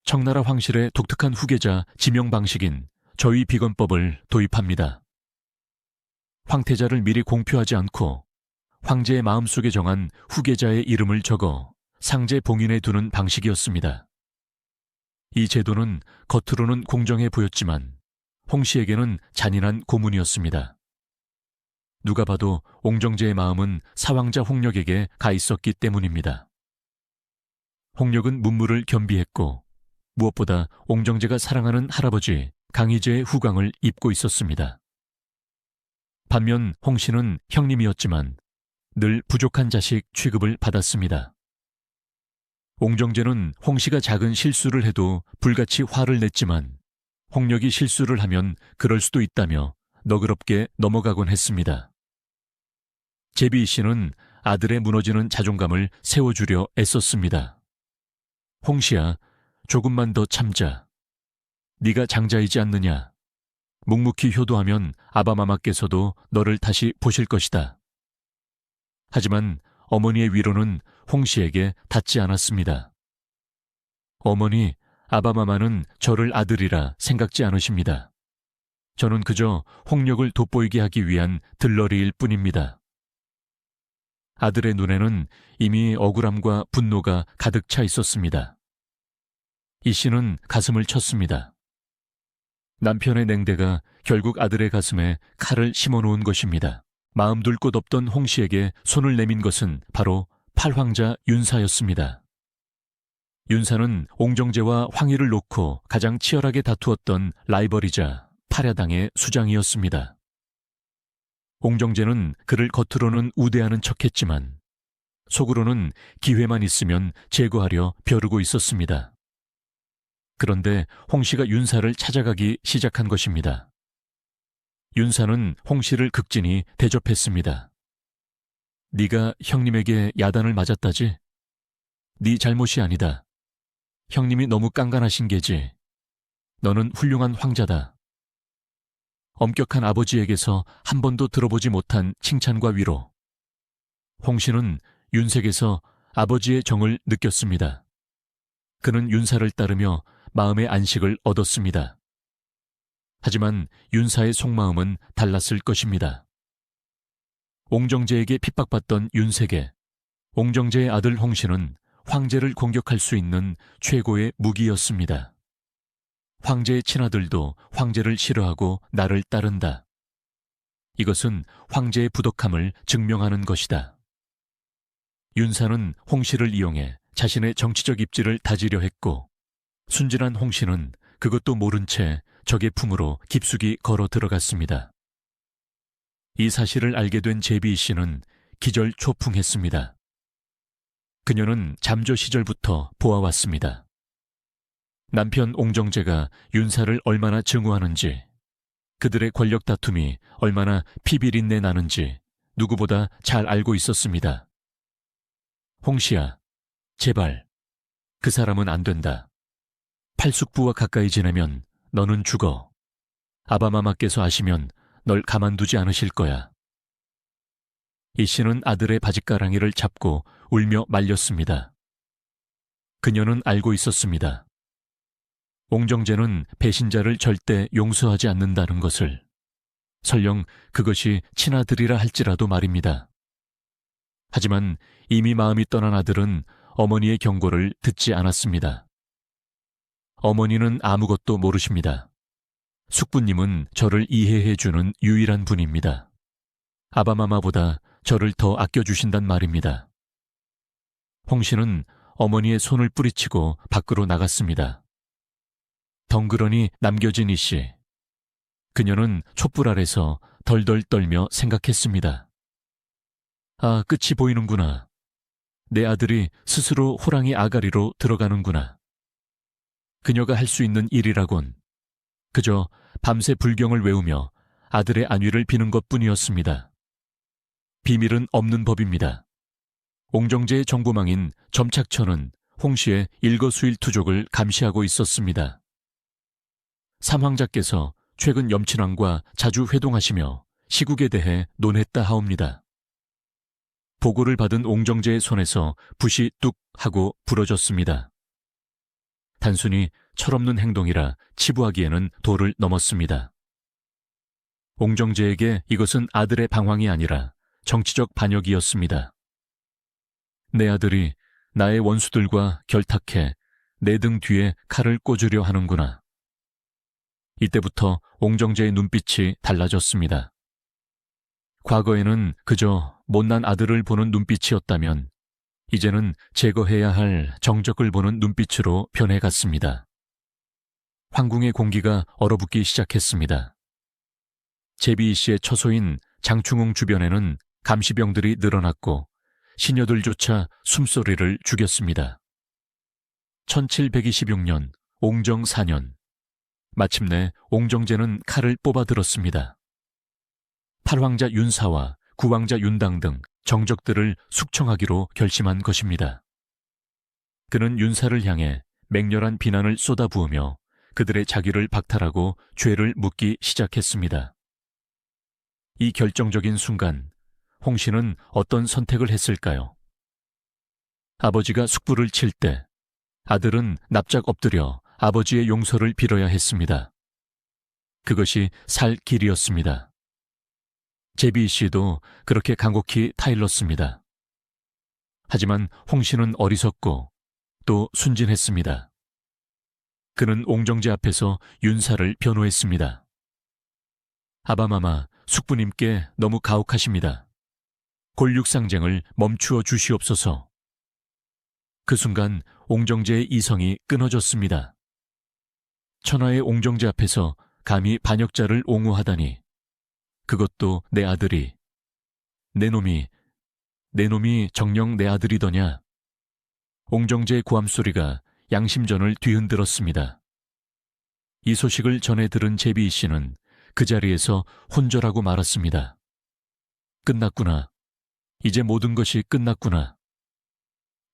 청나라 황실의 독특한 후계자 지명 방식인 저위비건법을 도입합니다. 황태자를 미리 공표하지 않고 황제의 마음속에 정한 후계자의 이름을 적어 상제 봉인에 두는 방식이었습니다. 이 제도는 겉으로는 공정해 보였지만 홍씨에게는 잔인한 고문이었습니다. 누가 봐도 옹정제의 마음은 사왕자 홍역에게 가 있었기 때문입니다. 홍역은 문무를 겸비했고 무엇보다 옹정제가 사랑하는 할아버지 강희제의 후광을 입고 있었습니다. 반면 홍씨는 형님이었지만 늘 부족한 자식 취급을 받았습니다. 옹정제는 홍씨가 작은 실수를 해도 불같이 화를 냈지만 홍역이 실수를 하면 그럴 수도 있다며 너그럽게 넘어가곤 했습니다. 제비 씨는 아들의 무너지는 자존감을 세워주려 애썼습니다. 홍씨야, 조금만 더 참자. 네가 장자이지 않느냐. 묵묵히 효도하면 아바마마께서도 너를 다시 보실 것이다. 하지만 어머니의 위로는 홍씨에게 닿지 않았습니다. 어머니, 아바마마는 저를 아들이라 생각지 않으십니다. 저는 그저 홍역을 돋보이게 하기 위한 들러리일 뿐입니다. 아들의 눈에는 이미 억울함과 분노가 가득 차 있었습니다. 이 씨는 가슴을 쳤습니다. 남편의 냉대가 결국 아들의 가슴에 칼을 심어놓은 것입니다. 마음 둘 곳 없던 홍씨에게 손을 내민 것은 바로 팔황자 윤사였습니다. 윤사는 옹정제와 황희를 놓고 가장 치열하게 다투었던 라이벌이자 팔야당의 수장이었습니다. 옹정제는 그를 겉으로는 우대하는 척했지만 속으로는 기회만 있으면 제거하려 벼르고 있었습니다. 그런데 홍씨가 윤사를 찾아가기 시작한 것입니다. 윤사는 홍씨를 극진히 대접했습니다. 네가 형님에게 야단을 맞았다지? 네 잘못이 아니다. 형님이 너무 깐깐하신 게지. 너는 훌륭한 황자다. 엄격한 아버지에게서 한 번도 들어보지 못한 칭찬과 위로. 홍씨는 윤색에서 아버지의 정을 느꼈습니다. 그는 윤사를 따르며 마음의 안식을 얻었습니다. 하지만 윤사의 속마음은 달랐을 것입니다. 옹정제에게 핍박받던 윤색에 옹정제의 아들 홍씨는 황제를 공격할 수 있는 최고의 무기였습니다. 황제의 친아들도 황제를 싫어하고 나를 따른다. 이것은 황제의 부덕함을 증명하는 것이다. 윤사는 홍씨를 이용해 자신의 정치적 입지를 다지려 했고 순진한 홍씨는 그것도 모른 채 적의 품으로 깊숙이 걸어 들어갔습니다. 이 사실을 알게 된 제비 씨는 기절초풍했습니다. 그녀는 잠조 시절부터 보아왔습니다. 남편 옹정제가 윤사를 얼마나 증오하는지, 그들의 권력 다툼이 얼마나 피비린내 나는지 누구보다 잘 알고 있었습니다. 홍씨야, 제발, 그 사람은 안 된다. 팔숙부와 가까이 지내면 너는 죽어. 아바마마께서 아시면 널 가만두지 않으실 거야. 이 씨는 아들의 바짓가랑이를 잡고 울며 말렸습니다. 그녀는 알고 있었습니다. 옹정제는 배신자를 절대 용서하지 않는다는 것을. 설령 그것이 친아들이라 할지라도 말입니다. 하지만 이미 마음이 떠난 아들은 어머니의 경고를 듣지 않았습니다. 어머니는 아무것도 모르십니다. 숙부님은 저를 이해해주는 유일한 분입니다. 아바마마보다 저를 더 아껴주신단 말입니다. 홍 씨는 어머니의 손을 뿌리치고 밖으로 나갔습니다. 덩그러니 남겨진 이 씨. 그녀는 촛불 아래서 덜덜 떨며 생각했습니다. 아, 끝이 보이는구나. 내 아들이 스스로 호랑이 아가리로 들어가는구나. 그녀가 할 수 있는 일이라곤 그저 밤새 불경을 외우며 아들의 안위를 비는 것뿐이었습니다. 비밀은 없는 법입니다. 옹정제의 정보망인 점착천은 홍 씨의 일거수일투족을 감시하고 있었습니다. 삼황자께서 최근 염친왕과 자주 회동하시며 시국에 대해 논했다 하옵니다. 보고를 받은 옹정제의 손에서 붓이 뚝 하고 부러졌습니다. 단순히 철없는 행동이라 치부하기에는 도를 넘었습니다. 옹정제에게 이것은 아들의 방황이 아니라 정치적 반역이었습니다. 내 아들이 나의 원수들과 결탁해 내 등 뒤에 칼을 꽂으려 하는구나. 이때부터 옹정제의 눈빛이 달라졌습니다. 과거에는 그저 못난 아들을 보는 눈빛이었다면 이제는 제거해야 할 정적을 보는 눈빛으로 변해갔습니다. 황궁의 공기가 얼어붙기 시작했습니다. 제비이 씨의 처소인 장충홍 주변에는 감시병들이 늘어났고 시녀들조차 숨소리를 죽였습니다. 1726년 옹정 4년 마침내 옹정제는 칼을 뽑아들었습니다. 8황자 윤사와 9황자 윤당 등 정적들을 숙청하기로 결심한 것입니다. 그는 윤사를 향해 맹렬한 비난을 쏟아부으며 그들의 자기를 박탈하고 죄를 묻기 시작했습니다. 이 결정적인 순간 홍 씨는 어떤 선택을 했을까요? 아버지가 숙부를 칠 때 아들은 납작 엎드려 아버지의 용서를 빌어야 했습니다. 그것이 살 길이었습니다. 제비 씨도 그렇게 간곡히 타일렀습니다. 하지만 홍 씨는 어리석고 또 순진했습니다. 그는 옹정제 앞에서 윤사를 변호했습니다. 아바마마, 숙부님께 너무 가혹하십니다. 골육상쟁을 멈추어 주시옵소서. 그 순간 옹정제의 이성이 끊어졌습니다. 천하의 옹정제 앞에서 감히 반역자를 옹호하다니. 그것도 내 아들이. 내 놈이 정녕 내 아들이더냐. 옹정제의 고함소리가 양심전을 뒤흔들었습니다. 이 소식을 전해 들은 제비이 씨는 그 자리에서 혼절하고 말았습니다. 끝났구나. 이제 모든 것이 끝났구나.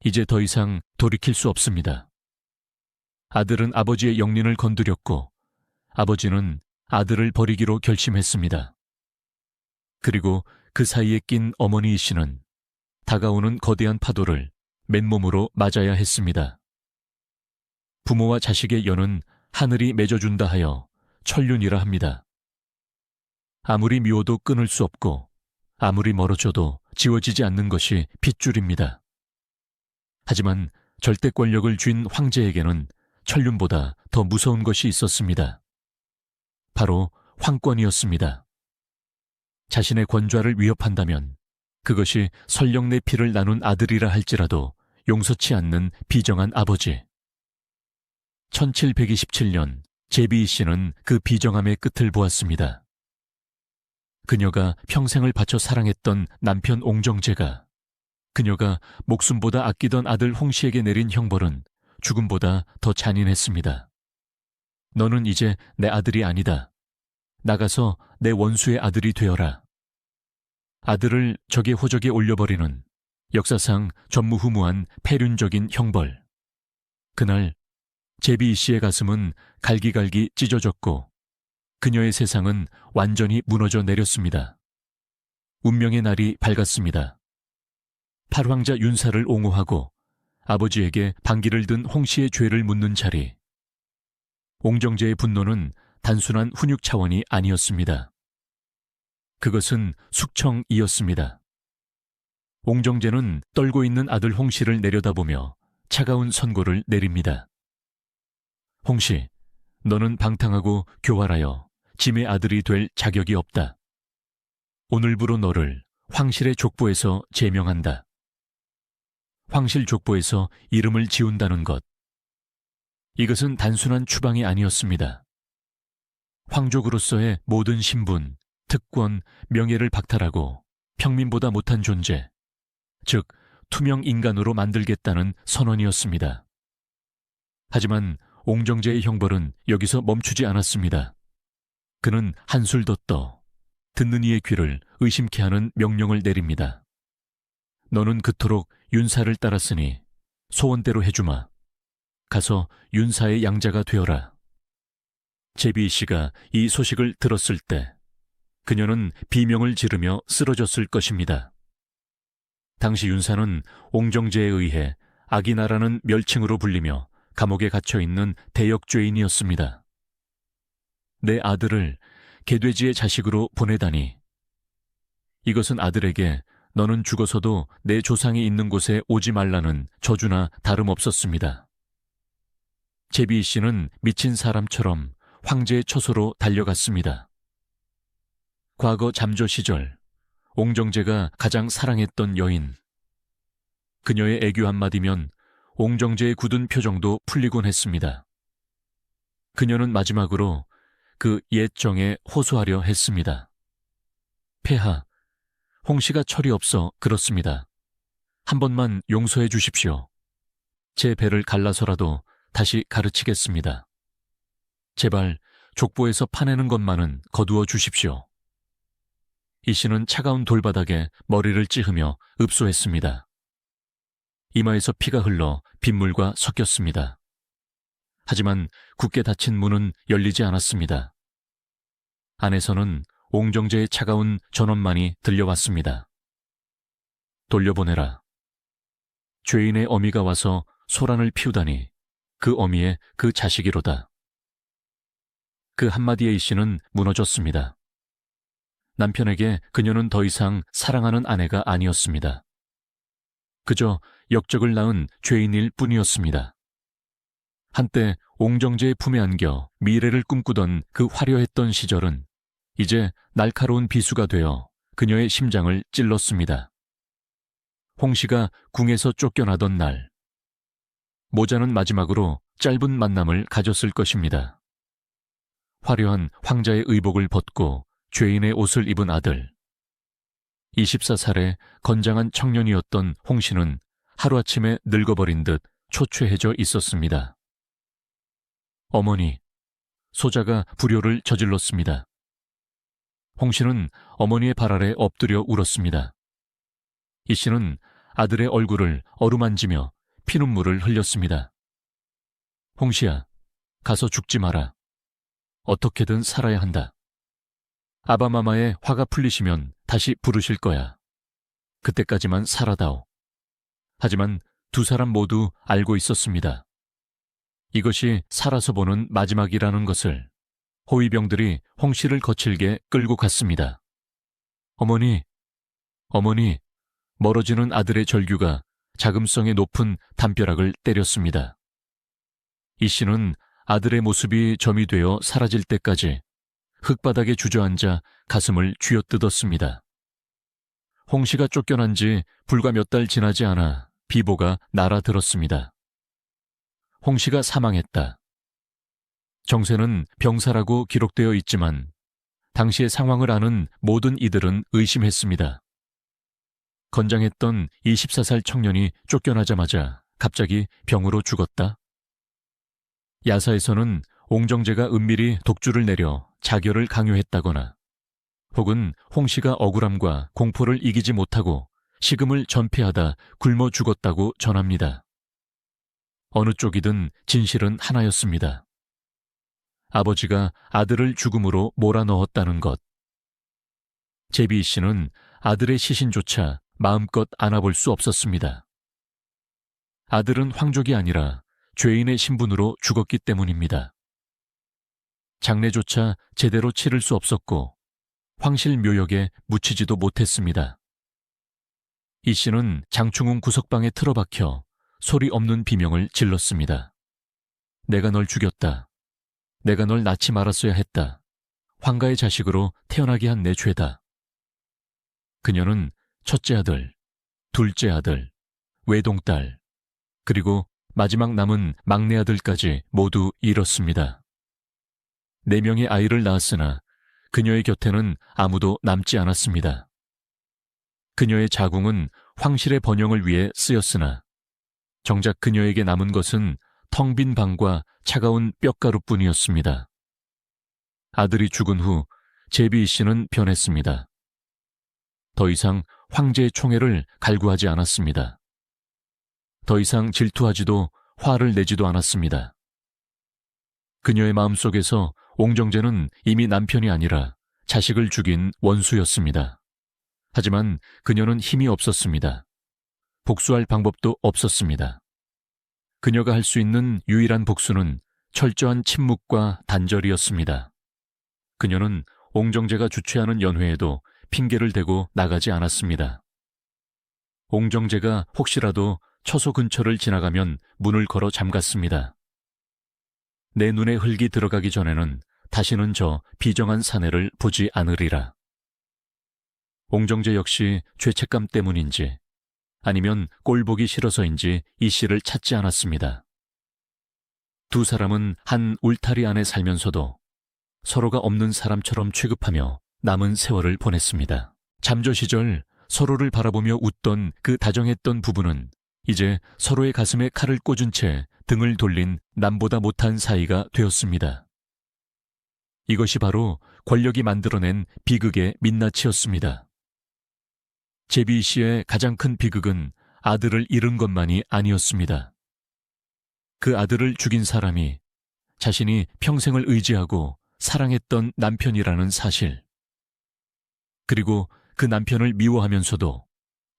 이제 더 이상 돌이킬 수 없습니다. 아들은 아버지의 영린을 건드렸고 아버지는 아들을 버리기로 결심했습니다. 그리고 그 사이에 낀 어머니 씨는 다가오는 거대한 파도를 맨몸으로 맞아야 했습니다. 부모와 자식의 연은 하늘이 맺어준다 하여 천륜이라 합니다. 아무리 미워도 끊을 수 없고 아무리 멀어져도 지워지지 않는 것이 핏줄입니다. 하지만 절대 권력을 쥔 황제에게는 천륜보다 더 무서운 것이 있었습니다. 바로 황권이었습니다. 자신의 권좌를 위협한다면 그것이 설령 내 피를 나눈 아들이라 할지라도 용서치 않는 비정한 아버지. 1727년 제비이 씨는 그 비정함의 끝을 보았습니다. 그녀가 평생을 바쳐 사랑했던 남편 옹정제가 그녀가 목숨보다 아끼던 아들 홍 씨에게 내린 형벌은 죽음보다 더 잔인했습니다. 너는 이제 내 아들이 아니다. 나가서 내 원수의 아들이 되어라. 아들을 적의 호적에 올려버리는 역사상 전무후무한 폐륜적인 형벌. 그날 제비이 씨의 가슴은 갈기갈기 찢어졌고 그녀의 세상은 완전히 무너져 내렸습니다. 운명의 날이 밝았습니다. 8황자 윤사를 옹호하고 아버지에게 반기를 든 홍 씨의 죄를 묻는 자리. 옹정제의 분노는 단순한 훈육 차원이 아니었습니다. 그것은 숙청이었습니다. 옹정제는 떨고 있는 아들 홍씨를 내려다보며 차가운 선고를 내립니다. 홍씨, 너는 방탕하고 교활하여 짐의 아들이 될 자격이 없다. 오늘부로 너를 황실의 족보에서 제명한다. 황실 족보에서 이름을 지운다는 것. 이것은 단순한 추방이 아니었습니다. 황족으로서의 모든 신분, 특권, 명예를 박탈하고 평민보다 못한 존재, 즉 투명 인간으로 만들겠다는 선언이었습니다. 하지만 옹정제의 형벌은 여기서 멈추지 않았습니다. 그는 한술 더 떠 듣는 이의 귀를 의심케 하는 명령을 내립니다. 너는 그토록 윤사를 따랐으니 소원대로 해주마. 가서 윤사의 양자가 되어라. 제비 씨가 이 소식을 들었을 때 그녀는 비명을 지르며 쓰러졌을 것입니다. 당시 윤사는 옹정제에 의해 악인아라는 멸칭으로 불리며 감옥에 갇혀있는 대역죄인이었습니다. 내 아들을 개돼지의 자식으로 보내다니. 이것은 아들에게 너는 죽어서도 내 조상이 있는 곳에 오지 말라는 저주나 다름없었습니다. 제비 씨는 미친 사람처럼 황제의 처소로 달려갔습니다. 과거 잠조 시절 옹정제가 가장 사랑했던 여인. 그녀의 애교 한마디면 옹정제의 굳은 표정도 풀리곤 했습니다. 그녀는 마지막으로 그 옛 정에 호소하려 했습니다. 폐하, 홍씨가 철이 없어 그렇습니다. 한 번만 용서해 주십시오. 제 배를 갈라서라도 다시 가르치겠습니다. 제발 족보에서 파내는 것만은 거두어 주십시오. 이 씨는 차가운 돌바닥에 머리를 찌르며 읍소했습니다. 이마에서 피가 흘러 빗물과 섞였습니다. 하지만 굳게 닫힌 문은 열리지 않았습니다. 안에서는 옹정제의 차가운 전원만이 들려왔습니다. 돌려보내라. 죄인의 어미가 와서 소란을 피우다니 그 어미의 그 자식이로다. 그 한마디에 이 씨는 무너졌습니다. 남편에게 그녀는 더 이상 사랑하는 아내가 아니었습니다. 그저 역적을 낳은 죄인일 뿐이었습니다. 한때 옹정제의 품에 안겨 미래를 꿈꾸던 그 화려했던 시절은 이제 날카로운 비수가 되어 그녀의 심장을 찔렀습니다. 홍씨가 궁에서 쫓겨나던 날, 모자는 마지막으로 짧은 만남을 가졌을 것입니다. 화려한 황자의 의복을 벗고 죄인의 옷을 입은 아들. 24살의 건장한 청년이었던 홍씨는 하루아침에 늙어버린 듯 초췌해져 있었습니다. 어머니, 소자가 불효를 저질렀습니다. 홍씨는 어머니의 발 아래 엎드려 울었습니다. 이 씨는 아들의 얼굴을 어루만지며 피눈물을 흘렸습니다. 홍씨야, 가서 죽지 마라. 어떻게든 살아야 한다. 아바마마의 화가 풀리시면 다시 부르실 거야. 그때까지만 살아다오. 하지만 두 사람 모두 알고 있었습니다. 이것이 살아서 보는 마지막이라는 것을. 호위병들이 홍씨를 거칠게 끌고 갔습니다. 어머니, 어머니, 멀어지는 아들의 절규가 자금성의 높은 담벼락을 때렸습니다. 이 씨는 아들의 모습이 점이 되어 사라질 때까지 흙바닥에 주저앉아 가슴을 쥐어뜯었습니다. 홍씨가 쫓겨난 지 불과 몇 달 지나지 않아 비보가 날아들었습니다. 홍씨가 사망했다. 정세는 병사라고 기록되어 있지만 당시의 상황을 아는 모든 이들은 의심했습니다. 건장했던 24살 청년이 쫓겨나자마자 갑자기 병으로 죽었다. 야사에서는 옹정제가 은밀히 독주를 내려 자결을 강요했다거나 혹은 홍씨가 억울함과 공포를 이기지 못하고 식음을 전폐하다 굶어 죽었다고 전합니다. 어느 쪽이든 진실은 하나였습니다. 아버지가 아들을 죽음으로 몰아넣었다는 것. 제비 씨는 아들의 시신조차 마음껏 안아볼 수 없었습니다. 아들은 황족이 아니라 죄인의 신분으로 죽었기 때문입니다. 장례조차 제대로 치를 수 없었고 황실 묘역에 묻히지도 못했습니다. 이 씨는 장충웅 구석방에 틀어박혀 소리 없는 비명을 질렀습니다. 내가 널 죽였다. 내가 널 낳지 말았어야 했다. 황가의 자식으로 태어나게 한 내 죄다. 그녀는 첫째 아들, 둘째 아들, 외동딸, 그리고 마지막 남은 막내 아들까지 모두 잃었습니다. 4명의 아이를 낳았으나 그녀의 곁에는 아무도 남지 않았습니다. 그녀의 자궁은 황실의 번영을 위해 쓰였으나 정작 그녀에게 남은 것은 텅 빈 방과 차가운 뼈가루뿐이었습니다. 아들이 죽은 후 제비 씨는 변했습니다. 더 이상 황제의 총애를 갈구하지 않았습니다. 더 이상 질투하지도 화를 내지도 않았습니다. 그녀의 마음속에서 옹정제는 이미 남편이 아니라 자식을 죽인 원수였습니다. 하지만 그녀는 힘이 없었습니다. 복수할 방법도 없었습니다. 그녀가 할 수 있는 유일한 복수는 철저한 침묵과 단절이었습니다. 그녀는 옹정제가 주최하는 연회에도 핑계를 대고 나가지 않았습니다. 옹정제가 혹시라도 처소 근처를 지나가면 문을 걸어 잠갔습니다. 내 눈에 흙이 들어가기 전에는 다시는 저 비정한 사내를 보지 않으리라. 옹정제 역시 죄책감 때문인지 아니면 꼴보기 싫어서인지 이 씨를 찾지 않았습니다. 두 사람은 한 울타리 안에 살면서도 서로가 없는 사람처럼 취급하며 남은 세월을 보냈습니다. 잠저 시절 서로를 바라보며 웃던 그 다정했던 부부는 이제 서로의 가슴에 칼을 꽂은 채 등을 돌린 남보다 못한 사이가 되었습니다. 이것이 바로 권력이 만들어낸 비극의 민낯이었습니다. 제비 씨의 가장 큰 비극은 아들을 잃은 것만이 아니었습니다. 그 아들을 죽인 사람이 자신이 평생을 의지하고 사랑했던 남편이라는 사실. 그리고 그 남편을 미워하면서도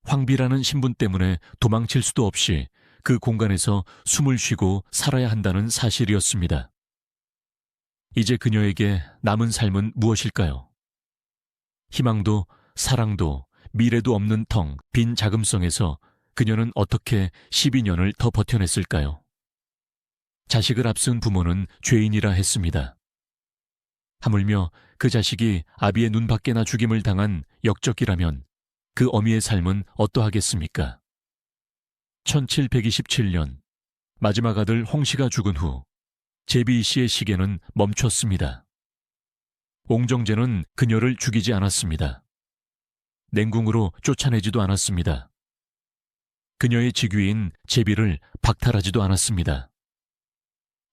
황비라는 신분 때문에 도망칠 수도 없이 그 공간에서 숨을 쉬고 살아야 한다는 사실이었습니다. 이제 그녀에게 남은 삶은 무엇일까요? 희망도 사랑도 미래도 없는 텅 빈 자금성에서 그녀는 어떻게 12년을 더 버텨냈을까요? 자식을 앞세운 부모는 죄인이라 했습니다. 하물며 그 자식이 아비의 눈밖에나 죽임을 당한 역적이라면 그 어미의 삶은 어떠하겠습니까? 1727년 마지막 아들 홍씨가 죽은 후 제비 씨의 시계는 멈췄습니다. 옹정제는 그녀를 죽이지 않았습니다. 냉궁으로 쫓아내지도 않았습니다. 그녀의 직위인 제비를 박탈하지도 않았습니다.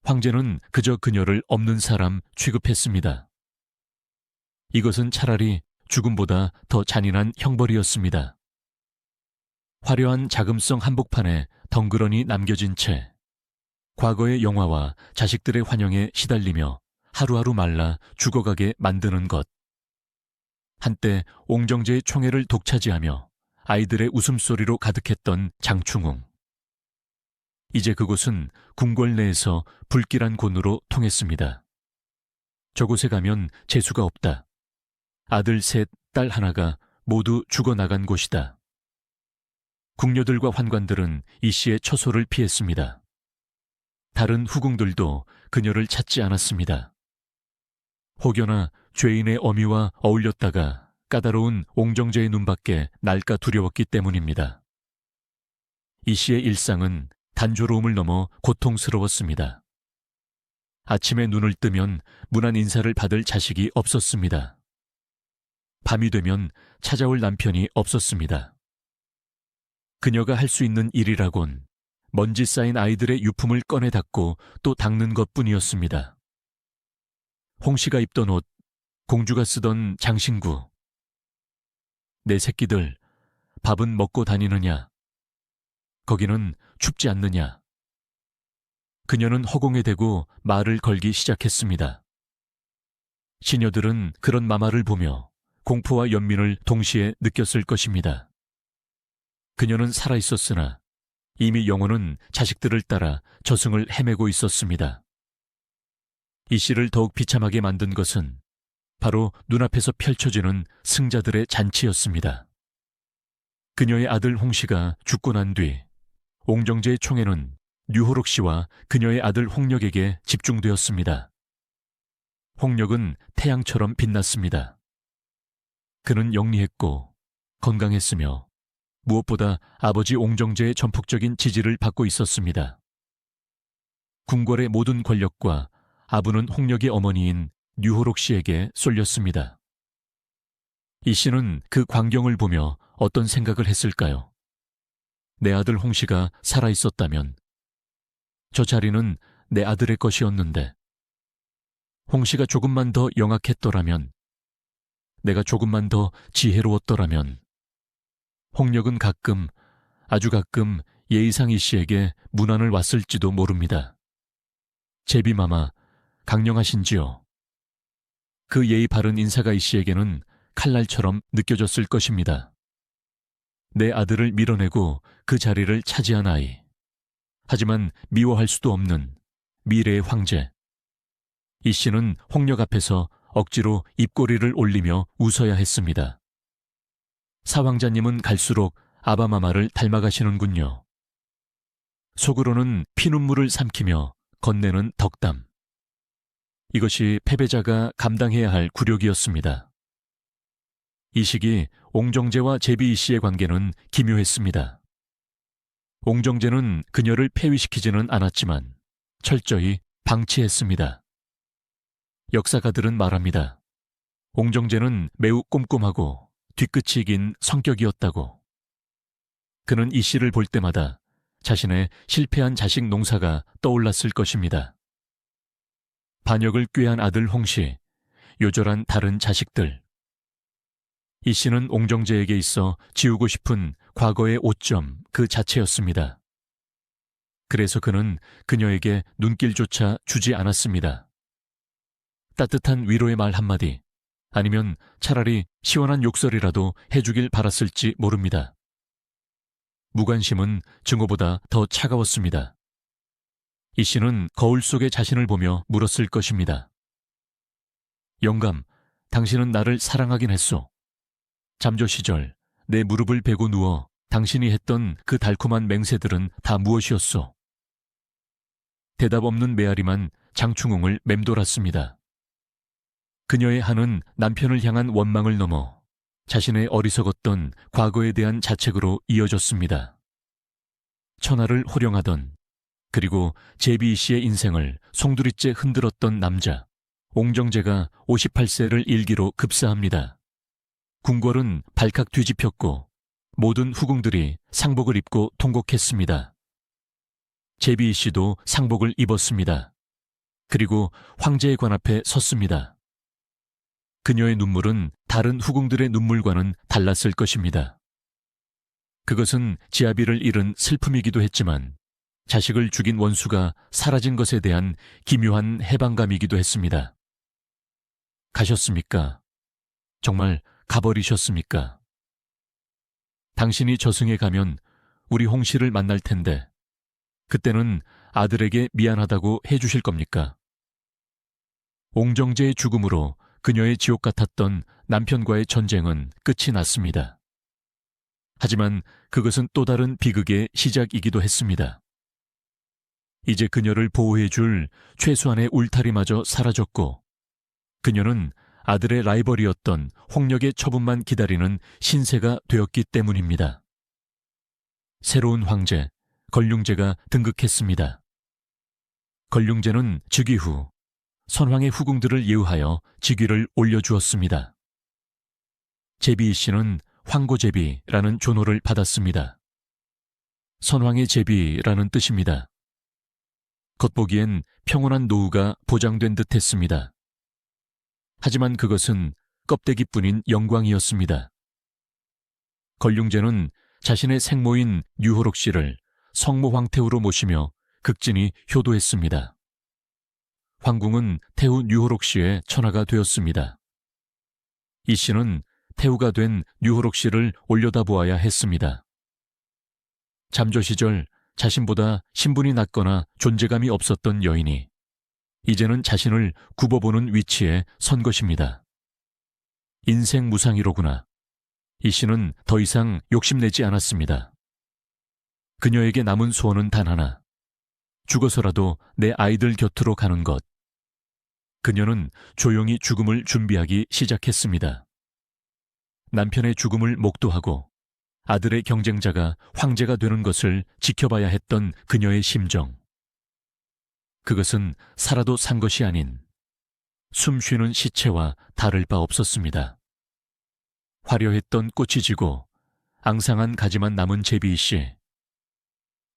황제는 그저 그녀를 없는 사람 취급했습니다. 이것은 차라리 죽음보다 더 잔인한 형벌이었습니다. 화려한 자금성 한복판에 덩그러니 남겨진 채 과거의 영화와 자식들의 환영에 시달리며 하루하루 말라 죽어가게 만드는 것. 한때 옹정제의 총애를 독차지하며 아이들의 웃음소리로 가득했던 장충웅. 이제 그곳은 궁궐 내에서 불길한 곤으로 통했습니다. 저곳에 가면 재수가 없다. 아들 셋, 딸 하나가 모두 죽어나간 곳이다. 궁녀들과 환관들은 이 씨의 처소를 피했습니다. 다른 후궁들도 그녀를 찾지 않았습니다. 혹여나 죄인의 어미와 어울렸다가 까다로운 옹정제의 눈밖에 날까 두려웠기 때문입니다. 이 씨의 일상은 단조로움을 넘어 고통스러웠습니다. 아침에 눈을 뜨면 문안 인사를 받을 자식이 없었습니다. 밤이 되면 찾아올 남편이 없었습니다. 그녀가 할 수 있는 일이라곤 먼지 쌓인 아이들의 유품을 꺼내 닦고 또 닦는 것뿐이었습니다. 홍씨가 입던 옷, 공주가 쓰던 장신구. 내 새끼들, 밥은 먹고 다니느냐? 거기는 춥지 않느냐? 그녀는 허공에 대고 말을 걸기 시작했습니다. 시녀들은 그런 마마를 보며 공포와 연민을 동시에 느꼈을 것입니다. 그녀는 살아있었으나 이미 영혼은 자식들을 따라 저승을 헤매고 있었습니다. 이 씨를 더욱 비참하게 만든 것은 바로 눈앞에서 펼쳐지는 승자들의 잔치였습니다. 그녀의 아들 홍씨가 죽고 난 뒤 옹정제의 총애는 류호록 씨와 그녀의 아들 홍력에게 집중되었습니다. 홍력은 태양처럼 빛났습니다. 그는 영리했고 건강했으며 무엇보다 아버지 옹정제의 전폭적인 지지를 받고 있었습니다. 궁궐의 모든 권력과 아부는 홍력의 어머니인 류호록 씨에게 쏠렸습니다. 이 씨는 그 광경을 보며 어떤 생각을 했을까요? 내 아들 홍씨가 살아있었다면 저 자리는 내 아들의 것이었는데 홍씨가 조금만 더 영악했더라면 내가 조금만 더 지혜로웠더라면 홍력은 가끔 아주 가끔 예의상 이 씨에게 문안을 왔을지도 모릅니다. 제비마마 강령하신지요. 그 예의 바른 인사가 이 씨에게는 칼날처럼 느껴졌을 것입니다. 내 아들을 밀어내고 그 자리를 차지한 아이. 하지만 미워할 수도 없는 미래의 황제. 이 씨는 홍력 앞에서 억지로 입꼬리를 올리며 웃어야 했습니다. 사왕자님은 갈수록 아바마마를 닮아가시는군요. 속으로는 피눈물을 삼키며 건네는 덕담. 이것이 패배자가 감당해야 할 굴욕이었습니다. 이 시기 옹정제와 제비 이 씨의 관계는 기묘했습니다. 옹정제는 그녀를 폐위시키지는 않았지만 철저히 방치했습니다. 역사가들은 말합니다. 옹정제는 매우 꼼꼼하고 뒤끝이 긴 성격이었다고. 그는 이 씨를 볼 때마다 자신의 실패한 자식 농사가 떠올랐을 것입니다. 반역을 꾀한 아들 홍씨, 요절한 다른 자식들. 이 씨는 옹정제에게 있어 지우고 싶은 과거의 오점 그 자체였습니다. 그래서 그는 그녀에게 눈길조차 주지 않았습니다. 따뜻한 위로의 말 한마디, 아니면 차라리 시원한 욕설이라도 해주길 바랐을지 모릅니다. 무관심은 증오보다 더 차가웠습니다. 이 씨는 거울 속의 자신을 보며 물었을 것입니다. 영감, 당신은 나를 사랑하긴 했소. 잠조 시절 내 무릎을 베고 누워 당신이 했던 그 달콤한 맹세들은 다 무엇이었소? 대답 없는 메아리만 장충홍을 맴돌았습니다. 그녀의 한은 남편을 향한 원망을 넘어 자신의 어리석었던 과거에 대한 자책으로 이어졌습니다. 천하를 호령하던 그리고 제비 씨의 인생을 송두리째 흔들었던 남자 옹정제가 58세를 일기로 급사합니다. 궁궐은 발칵 뒤집혔고 모든 후궁들이 상복을 입고 통곡했습니다. 제비 씨도 상복을 입었습니다. 그리고 황제의 관 앞에 섰습니다. 그녀의 눈물은 다른 후궁들의 눈물과는 달랐을 것입니다. 그것은 지아비를 잃은 슬픔이기도 했지만 자식을 죽인 원수가 사라진 것에 대한 기묘한 해방감이기도 했습니다. 가셨습니까? 정말 가버리셨습니까? 당신이 저승에 가면 우리 홍씨를 만날 텐데 그때는 아들에게 미안하다고 해주실 겁니까? 옹정제의 죽음으로 그녀의 지옥 같았던 남편과의 전쟁은 끝이 났습니다. 하지만 그것은 또 다른 비극의 시작이기도 했습니다. 이제 그녀를 보호해줄 최소한의 울타리마저 사라졌고 그녀는 아들의 라이벌이었던 홍력의 처분만 기다리는 신세가 되었기 때문입니다. 새로운 황제, 걸륭제가 등극했습니다. 걸륭제는 즉위 후 선왕의 후궁들을 예우하여 직위를 올려주었습니다. 제비 씨는 황고제비라는 존호를 받았습니다. 선왕의 제비라는 뜻입니다. 겉보기엔 평온한 노후가 보장된 듯 했습니다. 하지만 그것은 껍데기뿐인 영광이었습니다. 걸륭제는 자신의 생모인 류호록 씨를 성모 황태후로 모시며 극진히 효도했습니다. 황궁은 태후 류호록 씨의 천하가 되었습니다. 이 씨는 태후가 된 류호록 씨를 올려다보아야 했습니다. 잠조 시절 자신보다 신분이 낮거나 존재감이 없었던 여인이 이제는 자신을 굽어보는 위치에 선 것입니다. 인생 무상이로구나. 이 씨는 더 이상 욕심내지 않았습니다. 그녀에게 남은 소원은 단 하나. 죽어서라도 내 아이들 곁으로 가는 것. 그녀는 조용히 죽음을 준비하기 시작했습니다. 남편의 죽음을 목도하고 아들의 경쟁자가 황제가 되는 것을 지켜봐야 했던 그녀의 심정. 그것은 살아도 산 것이 아닌 숨 쉬는 시체와 다를 바 없었습니다. 화려했던 꽃이 지고 앙상한 가지만 남은 제비 씨.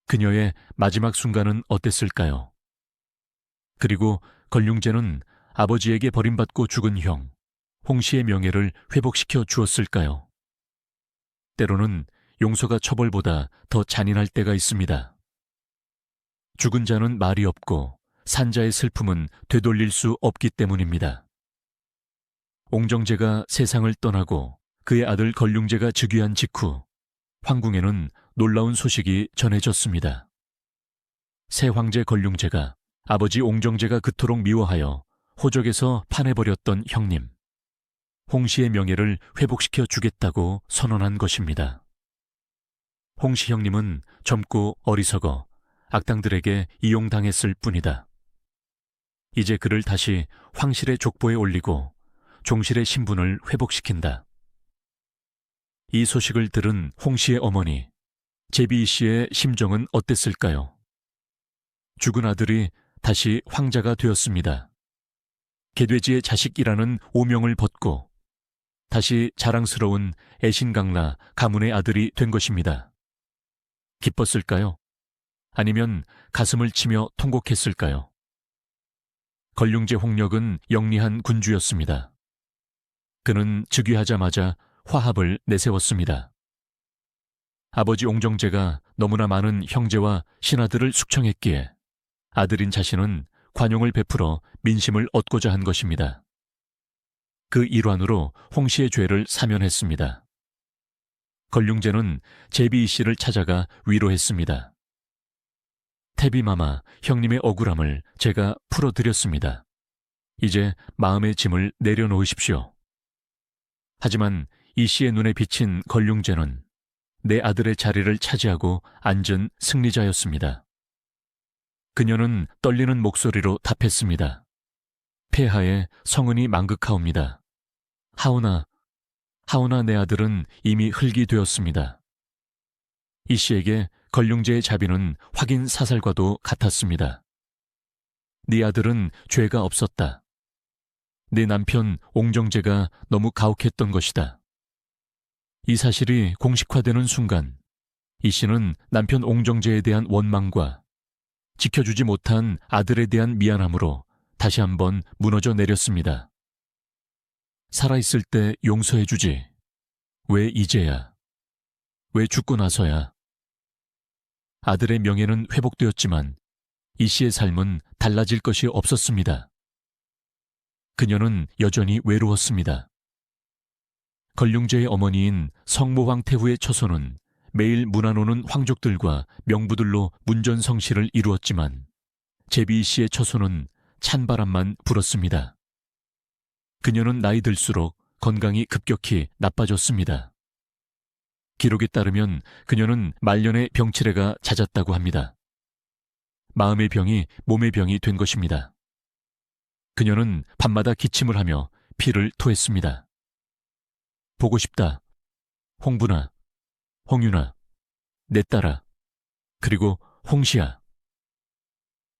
그녀의 마지막 순간은 어땠을까요? 그리고 걸륭제는 아버지에게 버림받고 죽은 형, 홍씨의 명예를 회복시켜 주었을까요? 때로는 용서가 처벌보다 더 잔인할 때가 있습니다. 죽은 자는 말이 없고 산자의 슬픔은 되돌릴 수 없기 때문입니다. 옹정제가 세상을 떠나고 그의 아들 걸륭제가 즉위한 직후 황궁에는 놀라운 소식이 전해졌습니다. 새 황제 걸륭제가 아버지 옹정제가 그토록 미워하여 호적에서 파내버렸던 형님, 홍씨의 명예를 회복시켜 주겠다고 선언한 것입니다. 홍씨 형님은 젊고 어리석어 악당들에게 이용당했을 뿐이다. 이제 그를 다시 황실의 족보에 올리고 종실의 신분을 회복시킨다. 이 소식을 들은 홍씨의 어머니, 제비 씨의 심정은 어땠을까요? 죽은 아들이 다시 황자가 되었습니다. 개돼지의 자식이라는 오명을 벗고 다시 자랑스러운 애신강라 가문의 아들이 된 것입니다. 기뻤을까요? 아니면 가슴을 치며 통곡했을까요? 걸륭제 홍력은 영리한 군주였습니다. 그는 즉위하자마자 화합을 내세웠습니다. 아버지 옹정제가 너무나 많은 형제와 신하들을 숙청했기에 아들인 자신은 관용을 베풀어 민심을 얻고자 한 것입니다. 그 일환으로 홍씨의 죄를 사면했습니다. 걸륭제는 제비 씨를 찾아가 위로했습니다. 태비마마, 형님의 억울함을 제가 풀어드렸습니다. 이제 마음의 짐을 내려놓으십시오. 하지만 이 씨의 눈에 비친 걸륭제는 내 아들의 자리를 차지하고 앉은 승리자였습니다. 그녀는 떨리는 목소리로 답했습니다. 폐하에 성은이 망극하옵니다. 하오나 내 아들은 이미 흙이 되었습니다. 이 씨에게 걸륭제의 자비는 확인 사살과도 같았습니다. 네 아들은 죄가 없었다. 네 남편 옹정제가 너무 가혹했던 것이다. 이 사실이 공식화되는 순간 이 씨는 남편 옹정제에 대한 원망과 지켜주지 못한 아들에 대한 미안함으로 다시 한번 무너져 내렸습니다. 살아있을 때 용서해주지. 왜 이제야? 왜 죽고 나서야? 아들의 명예는 회복되었지만 이 씨의 삶은 달라질 것이 없었습니다. 그녀는 여전히 외로웠습니다. 걸륭제의 어머니인 성모왕 태후의 처소는 매일 문안 오는 황족들과 명부들로 문전성시를 이루었지만 제비 씨의 처소는 찬바람만 불었습니다. 그녀는 나이 들수록 건강이 급격히 나빠졌습니다. 기록에 따르면 그녀는 말년에 병치레가 잦았다고 합니다. 마음의 병이 몸의 병이 된 것입니다. 그녀는 밤마다 기침을 하며 피를 토했습니다. 보고 싶다. 홍분아, 홍윤아, 내 딸아, 그리고 홍시야.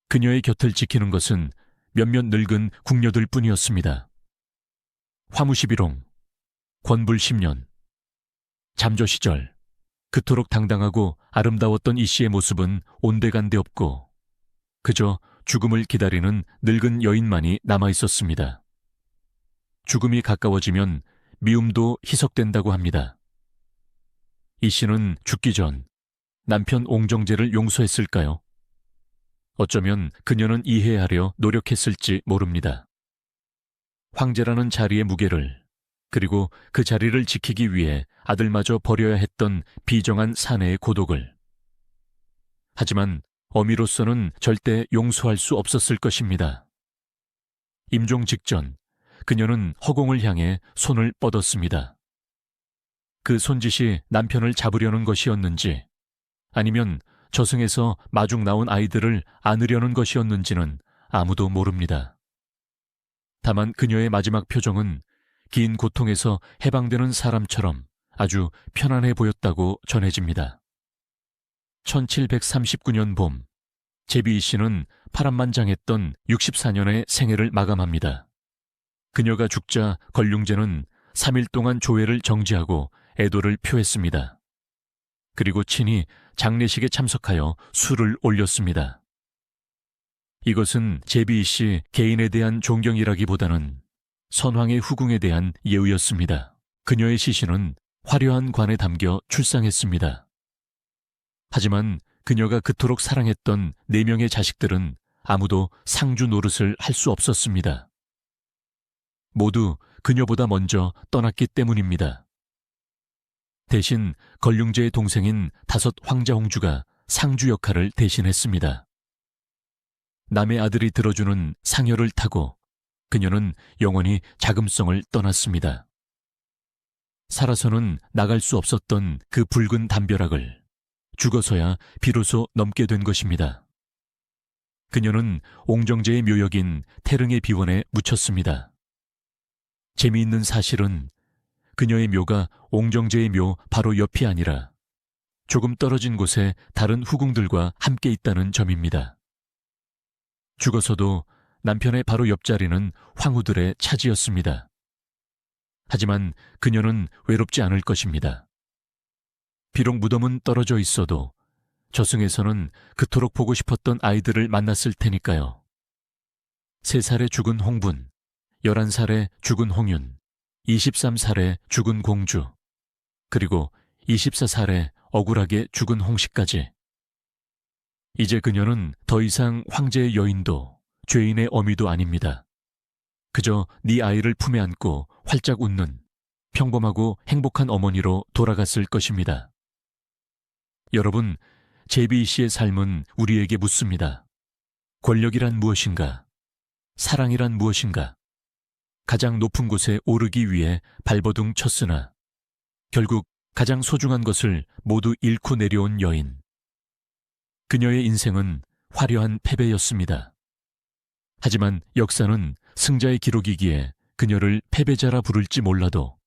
그녀의 곁을 지키는 것은 몇몇 늙은 궁녀들 뿐이었습니다. 화무시비롱, 권불 10년, 잠조 시절, 그토록 당당하고 아름다웠던 이 씨의 모습은 온데간데 없고 그저 죽음을 기다리는 늙은 여인만이 남아있었습니다. 죽음이 가까워지면 미움도 희석된다고 합니다. 이 씨는 죽기 전 남편 옹정제를 용서했을까요? 어쩌면 그녀는 이해하려 노력했을지 모릅니다. 황제라는 자리의 무게를, 그리고 그 자리를 지키기 위해 아들마저 버려야 했던 비정한 사내의 고독을. 하지만 어미로서는 절대 용서할 수 없었을 것입니다. 임종 직전 그녀는 허공을 향해 손을 뻗었습니다. 그 손짓이 남편을 잡으려는 것이었는지 아니면 저승에서 마중 나온 아이들을 안으려는 것이었는지는 아무도 모릅니다. 다만 그녀의 마지막 표정은 긴 고통에서 해방되는 사람처럼 아주 편안해 보였다고 전해집니다. 1739년 봄, 제비이 씨는 파란만장했던 64년의 생애를 마감합니다. 그녀가 죽자 걸륭제는 3일 동안 조회를 정지하고 애도를 표했습니다. 그리고 친히 장례식에 참석하여 술을 올렸습니다. 이것은 제비이 씨 개인에 대한 존경이라기보다는 선왕의 후궁에 대한 예우였습니다. 그녀의 시신은 화려한 관에 담겨 출상했습니다. 하지만 그녀가 그토록 사랑했던 4명의 자식들은 아무도 상주 노릇을 할 수 없었습니다. 모두 그녀보다 먼저 떠났기 때문입니다. 대신 걸륭제의 동생인 5 황자 홍주가 상주 역할을 대신했습니다. 남의 아들이 들어주는 상여를 타고 그녀는 영원히 자금성을 떠났습니다. 살아서는 나갈 수 없었던 그 붉은 담벼락을 죽어서야 비로소 넘게 된 것입니다. 그녀는 옹정제의 묘역인 태릉의 비원에 묻혔습니다. 재미있는 사실은 그녀의 묘가 옹정제의 묘 바로 옆이 아니라 조금 떨어진 곳에 다른 후궁들과 함께 있다는 점입니다. 죽어서도 남편의 바로 옆자리는 황후들의 차지였습니다. 하지만 그녀는 외롭지 않을 것입니다. 비록 무덤은 떨어져 있어도 저승에서는 그토록 보고 싶었던 아이들을 만났을 테니까요. 3살에 죽은 홍분, 11살에 죽은 홍윤, 23살에 죽은 공주, 그리고 24살에 억울하게 죽은 홍씨까지. 이제 그녀는 더 이상 황제의 여인도 죄인의 어미도 아닙니다. 그저 네 아이를 품에 안고 활짝 웃는 평범하고 행복한 어머니로 돌아갔을 것입니다. 여러분, 제비이 씨의 삶은 우리에게 묻습니다. 권력이란 무엇인가? 사랑이란 무엇인가? 가장 높은 곳에 오르기 위해 발버둥 쳤으나 결국 가장 소중한 것을 모두 잃고 내려온 여인. 그녀의 인생은 화려한 패배였습니다. 하지만 역사는 승자의 기록이기에 그녀를 패배자라 부를지 몰라도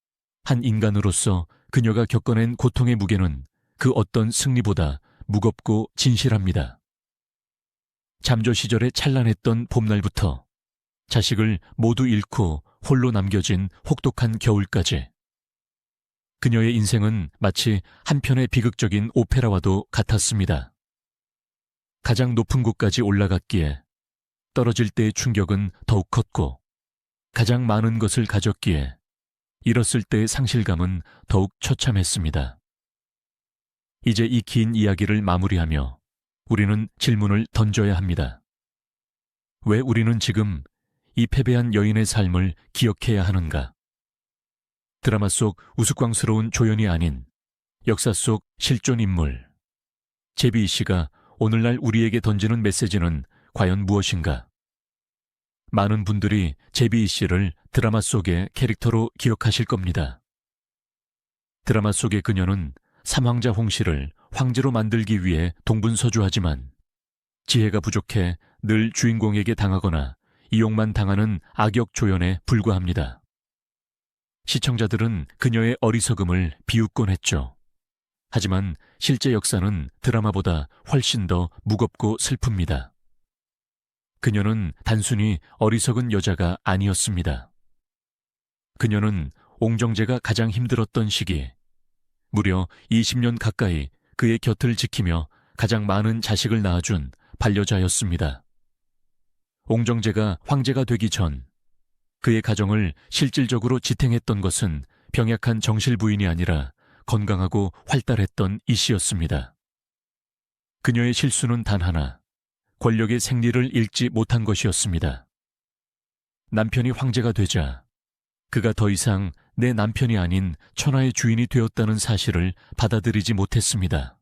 한 인간으로서 그녀가 겪어낸 고통의 무게는 그 어떤 승리보다 무겁고 진실합니다. 잠조 시절에 찬란했던 봄날부터 자식을 모두 잃고 홀로 남겨진 혹독한 겨울까지 그녀의 인생은 마치 한편의 비극적인 오페라와도 같았습니다. 가장 높은 곳까지 올라갔기에 떨어질 때의 충격은 더욱 컸고 가장 많은 것을 가졌기에 잃었을 때의 상실감은 더욱 처참했습니다. 이제 이 긴 이야기를 마무리하며 우리는 질문을 던져야 합니다. 왜 우리는 지금 이 패배한 여인의 삶을 기억해야 하는가? 드라마 속 우스꽝스러운 조연이 아닌 역사 속 실존 인물 제비이 씨가 오늘날 우리에게 던지는 메시지는 과연 무엇인가? 많은 분들이 제비이 씨를 드라마 속의 캐릭터로 기억하실 겁니다. 드라마 속의 그녀는 삼황자 홍씨를 황제로 만들기 위해 동분서주하지만 지혜가 부족해 늘 주인공에게 당하거나 이용만 당하는 악역 조연에 불과합니다. 시청자들은 그녀의 어리석음을 비웃곤 했죠. 하지만 실제 역사는 드라마보다 훨씬 더 무겁고 슬픕니다. 그녀는 단순히 어리석은 여자가 아니었습니다. 그녀는 옹정제가 가장 힘들었던 시기, 무려 20년 가까이 그의 곁을 지키며 가장 많은 자식을 낳아준 반려자였습니다. 옹정제가 황제가 되기 전 그의 가정을 실질적으로 지탱했던 것은 병약한 정실 부인이 아니라 건강하고 활달했던 이 씨였습니다. 그녀의 실수는 단 하나, 권력의 생리를 읽지 못한 것이었습니다. 남편이 황제가 되자 그가 더 이상 내 남편이 아닌 천하의 주인이 되었다는 사실을 받아들이지 못했습니다.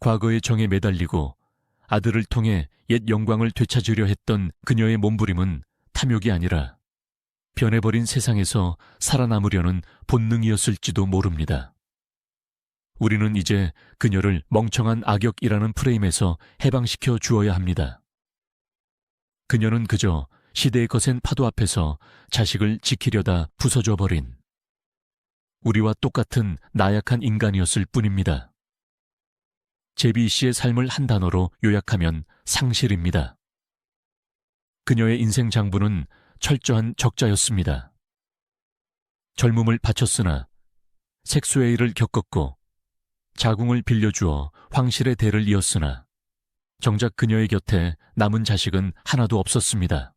과거의 정에 매달리고 아들을 통해 옛 영광을 되찾으려 했던 그녀의 몸부림은 탐욕이 아니라 변해버린 세상에서 살아남으려는 본능이었을지도 모릅니다. 우리는 이제 그녀를 멍청한 악역이라는 프레임에서 해방시켜 주어야 합니다. 그녀는 그저 시대의 거센 파도 앞에서 자식을 지키려다 부서져 버린 우리와 똑같은 나약한 인간이었을 뿐입니다. 제비 씨의 삶을 한 단어로 요약하면 상실입니다. 그녀의 인생 장부는 철저한 적자였습니다. 젊음을 바쳤으나 색수의 일을 겪었고 자궁을 빌려주어 황실의 대를 이었으나 정작 그녀의 곁에 남은 자식은 하나도 없었습니다.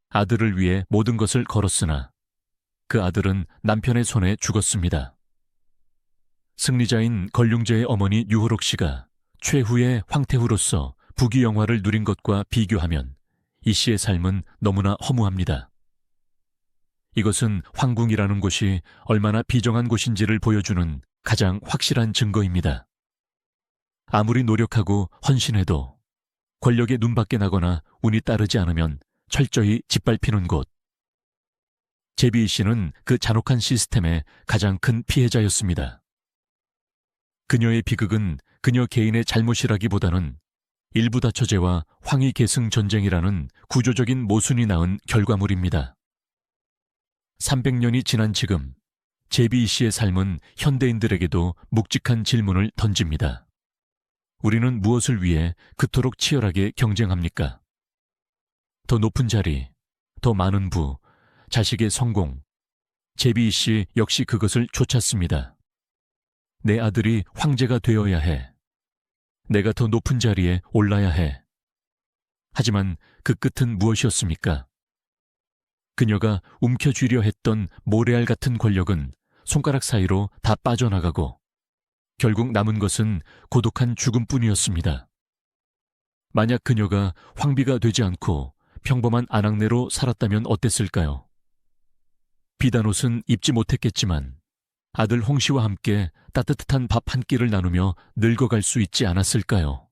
아들을 위해 모든 것을 걸었으나 그 아들은 남편의 손에 죽었습니다. 승리자인 걸륭제의 어머니 유호록 씨가 최후의 황태후로서 부귀영화를 누린 것과 비교하면 이 씨의 삶은 너무나 허무합니다. 이것은 황궁이라는 곳이 얼마나 비정한 곳인지를 보여주는 가장 확실한 증거입니다. 아무리 노력하고 헌신해도 권력의 눈밖에 나거나 운이 따르지 않으면 철저히 짓밟히는 곳. 제비 씨는 그 잔혹한 시스템의 가장 큰 피해자였습니다. 그녀의 비극은 그녀 개인의 잘못이라기보다는 일부 다처제와 황위 계승 전쟁이라는 구조적인 모순이 낳은 결과물입니다. 300년이 지난 지금 제비 씨의 삶은 현대인들에게도 묵직한 질문을 던집니다. 우리는 무엇을 위해 그토록 치열하게 경쟁합니까? 더 높은 자리, 더 많은 부, 자식의 성공. 제비 씨 역시 그것을 쫓았습니다. 내 아들이 황제가 되어야 해. 내가 더 높은 자리에 올라야 해. 하지만 그 끝은 무엇이었습니까? 그녀가 움켜쥐려 했던 모래알 같은 권력은 손가락 사이로 다 빠져나가고 결국 남은 것은 고독한 죽음뿐이었습니다. 만약 그녀가 황비가 되지 않고 평범한 아낙네로 살았다면 어땠을까요? 비단옷은 입지 못했겠지만 아들 홍씨와 함께 따뜻한 밥 한 끼를 나누며 늙어갈 수 있지 않았을까요?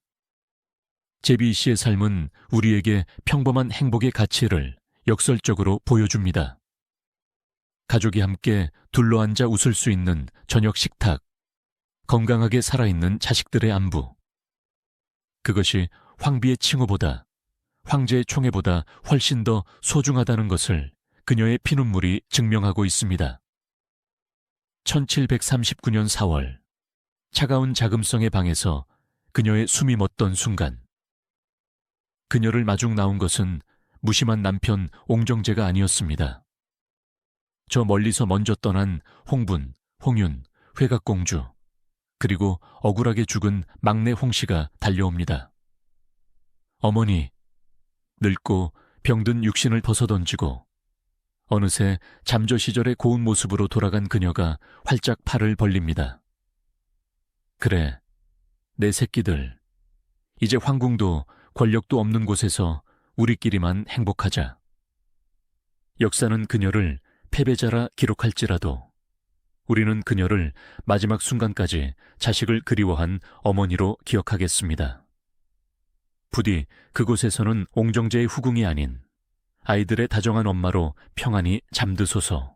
제비 씨의 삶은 우리에게 평범한 행복의 가치를 역설적으로 보여줍니다. 가족이 함께 둘러앉아 웃을 수 있는 저녁 식탁, 건강하게 살아있는 자식들의 안부. 그것이 황비의 칭호보다, 황제의 총애보다 훨씬 더 소중하다는 것을 그녀의 피눈물이 증명하고 있습니다. 1739년 4월, 차가운 자금성의 방에서 그녀의 숨이 멎던 순간, 그녀를 마중 나온 것은 무심한 남편 옹정제가 아니었습니다. 저 멀리서 먼저 떠난 홍분, 홍윤, 회각공주, 그리고 억울하게 죽은 막내 홍씨가 달려옵니다. 어머니, 늙고 병든 육신을 벗어던지고 어느새 잠저 시절의 고운 모습으로 돌아간 그녀가 활짝 팔을 벌립니다. 그래, 내 새끼들. 이제 황궁도 권력도 없는 곳에서 우리끼리만 행복하자. 역사는 그녀를 패배자라 기록할지라도 우리는 그녀를 마지막 순간까지 자식을 그리워한 어머니로 기억하겠습니다. 부디 그곳에서는 옹정제의 후궁이 아닌 아이들의 다정한 엄마로 평안히 잠드소서.